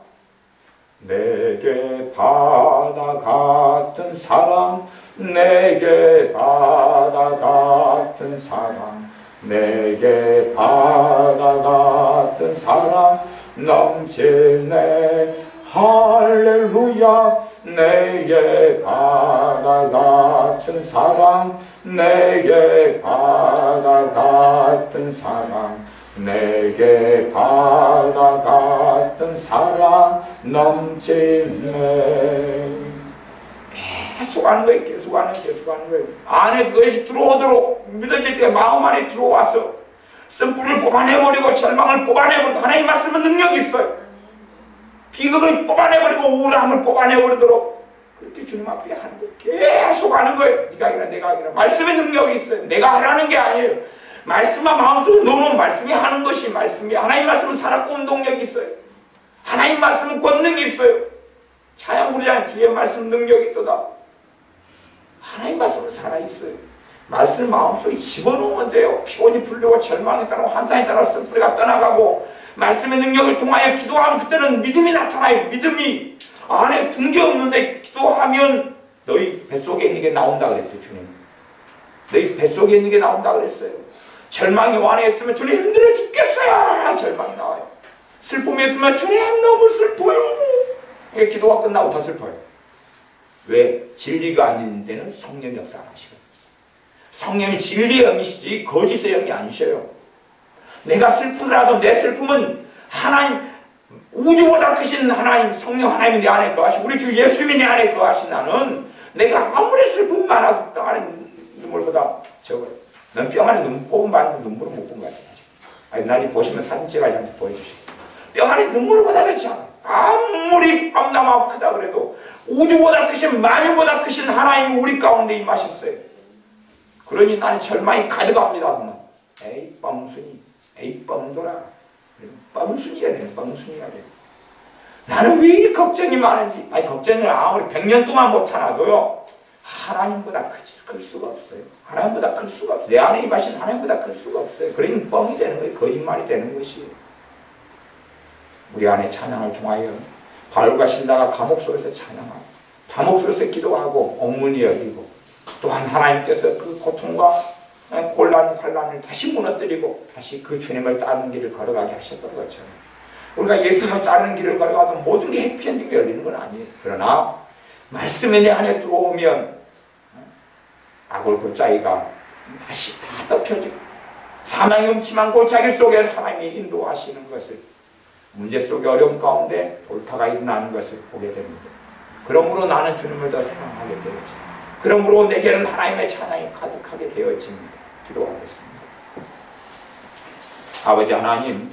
내게 바다 같은 사랑, 내게 바다 같은 사랑, 내게 바다 같은 사랑 넘치네. 할렐루야. 내게 바다 같은 사랑, 내게 바다 같은 사랑, 내게 바다 같은 사랑 넘치네. 계속 하는 거예요. 계속 하는 거예요. 안에 그것이 들어오도록 믿어질 때 마음 안에 들어와서 쓴뿌리를 뽑아내버리고 절망을 뽑아내버리고, 하나님 말씀은 능력이 있어요. 비극을 뽑아내버리고 우울함을 뽑아내버리도록 그렇게 주님 앞에 하는 거예요. 계속 하는 거예요. 네가 아니라 내가 아니라. 말씀의 능력이 있어요. 내가 하라는 게 아니에요. 말씀만 마음속에 넣어놓은 말씀이 하는 것이 말씀이. 하나님 말씀은 살았고 운동력이 있어요. 하나님 말씀은 권능이 있어요. 찬양 부르잖아요. 주의 말씀 능력이 있도다. 하나님 말씀은 살아있어요. 말씀을 마음속에 집어넣으면 돼요. 피곤이 풀리고 절망이 따라고 환탄이 따라서 쓴뿌리가 떠나가고, 말씀의 능력을 통하여 기도하면 그때는 믿음이 나타나요. 믿음이 안에 둔 게 없는데 기도하면 너희 뱃속에 있는 게 나온다 그랬어요. 주님. 너희 뱃속에 있는 게 나온다 그랬어요. 절망이 완에 있으면 주님 힘들어 죽겠어요. 절망이 나와요. 슬픔이 있으면 주님 너무 슬퍼요. 이게 기도가 끝나고 더 슬퍼요. 왜? 진리가 아닌 데는 성령 역사 안 하시거든요. 성령이 진리의 영이시지 거짓의 영이 아니셔요. 내가 슬프더라도 내 슬픔은 하나님, 우주보다 크신 하나님, 성령 하나님이 내 안에 거하시고 우리 주 예수님이 내 안에 거하신다는, 내가 아무리 슬픔이 많아도 병 안에 눈물보다 적어요. 넌 병 안에 눈물 뽑은 봤는데 눈물을 못 본 것 같아요. 아니, 날이 보시면 사진 찍어서 보여주시고, 병 안에 눈물보다 좋지 않아요. 아무리 암담하고 크다 그래도 우주보다 크신, 만유보다 크신 하나님이 우리 가운데 임하셨어요. 그러니 나는 절망이 가득합니다. 에이 뻥순이, 에이 뻥돌아, 뻥순이가 되네. 뻥순이가 되네. 나는 왜 이렇게 걱정이 많은지. 아니, 걱정을 아무리 100년 동안 못하나도요, 하나님보다 클 수가 없어요. 하나님보다 클 수가 없어요. 내 안에 임하신 하나님보다 클 수가 없어요. 그러니 뻥이 되는 거예요. 거짓말이 되는 것이에요. 우리 안에 찬양을 통하여 바울과 실라가 감옥 속에서 찬양하고, 감옥 속에서 기도하고, 옥문이 열리고, 또한 하나님께서 그 고통과 곤란, 환란을 다시 무너뜨리고 다시 그 주님을 따르는 길을 걸어가게 하셨던 것처럼, 우리가 예수님을 따르는 길을 걸어가도 모든 게 해피엔딩이 열리는 건 아니에요. 그러나 말씀이 내 안에 들어오면 악을 골짜기가 다시 다 덮여지고, 사망의 음침한 골짜기 속에 하나님이 인도하시는 것을, 문제 속의 어려움 가운데 돌파가 일어나는 것을 보게 됩니다. 그러므로 나는 주님을 더 사랑하게 되어집니다. 그러므로 내게는 하나님의 찬양이 가득하게 되어집니다. 기도하겠습니다. 아버지 하나님,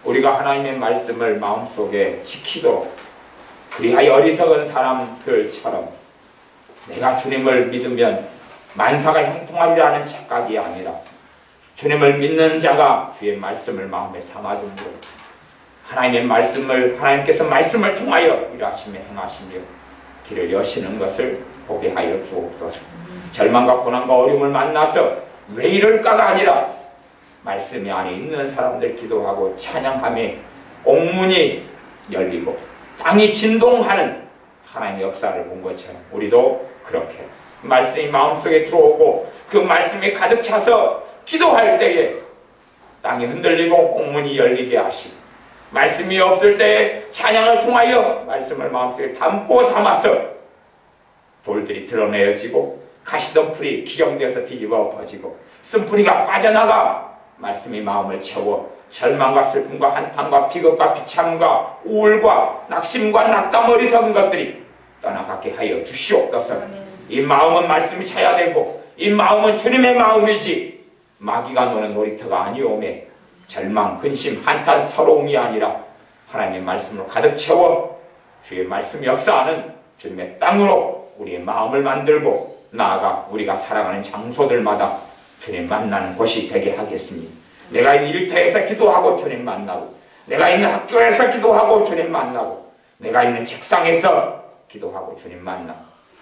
우리가 하나님의 말씀을 마음속에 지키도록, 그리하여 어리석은 사람들처럼 내가 주님을 믿으면 만사가 형통하리라는 착각이 아니라, 주님을 믿는 자가 주의 말씀을 마음에 담아둠으로 하나님의 말씀을, 하나님께서 말씀을 통하여 일하시며 행하시며 길을 여시는 것을 보게 하여 주옵소서. 절망과 고난과 어려움을 만나서 왜 이럴까가 아니라, 말씀이 안에 있는 사람들 기도하고 찬양하며 옥문이 열리고 땅이 진동하는 하나님의 역사를 본 것처럼, 우리도 그렇게 말씀이 마음속에 들어오고 그 말씀이 가득 차서 기도할 때에 땅이 흔들리고 옥문이 열리게 하시고, 말씀이 없을 때에 찬양을 통하여 말씀을 마음속에 담고 담아서 돌들이 드러내어지고 가시덤불이 기경되어서 뒤집어 엎어지고 쓴뿌리가 빠져나가 말씀이 마음을 채워 절망과 슬픔과 한탄과 비극과 비참과 우울과 낙심과 낙담, 어리석은 것들이 떠나가게 하여 주시옵소서. 이 마음은 말씀이 차야 되고 이 마음은 주님의 마음이지 마귀가 노는 놀이터가 아니오매 절망, 근심, 한탄, 서러움이 아니라 하나님의 말씀으로 가득 채워 주의 말씀 역사하는 주님의 땅으로 우리의 마음을 만들고 나아가 우리가 살아가는 장소들마다 주님 만나는 곳이 되게 하겠으니 내가 있는 일터에서 기도하고 주님 만나고 내가 있는 학교에서 기도하고 주님 만나고 내가 있는 책상에서 기도하고 주님 만나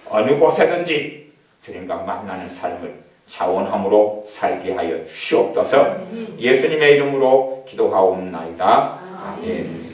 어느 곳에든지 주님과 만나는 삶을 자원함으로 살게 하여 주시옵소서. 예수님의 이름으로 기도하옵나이다. 아멘.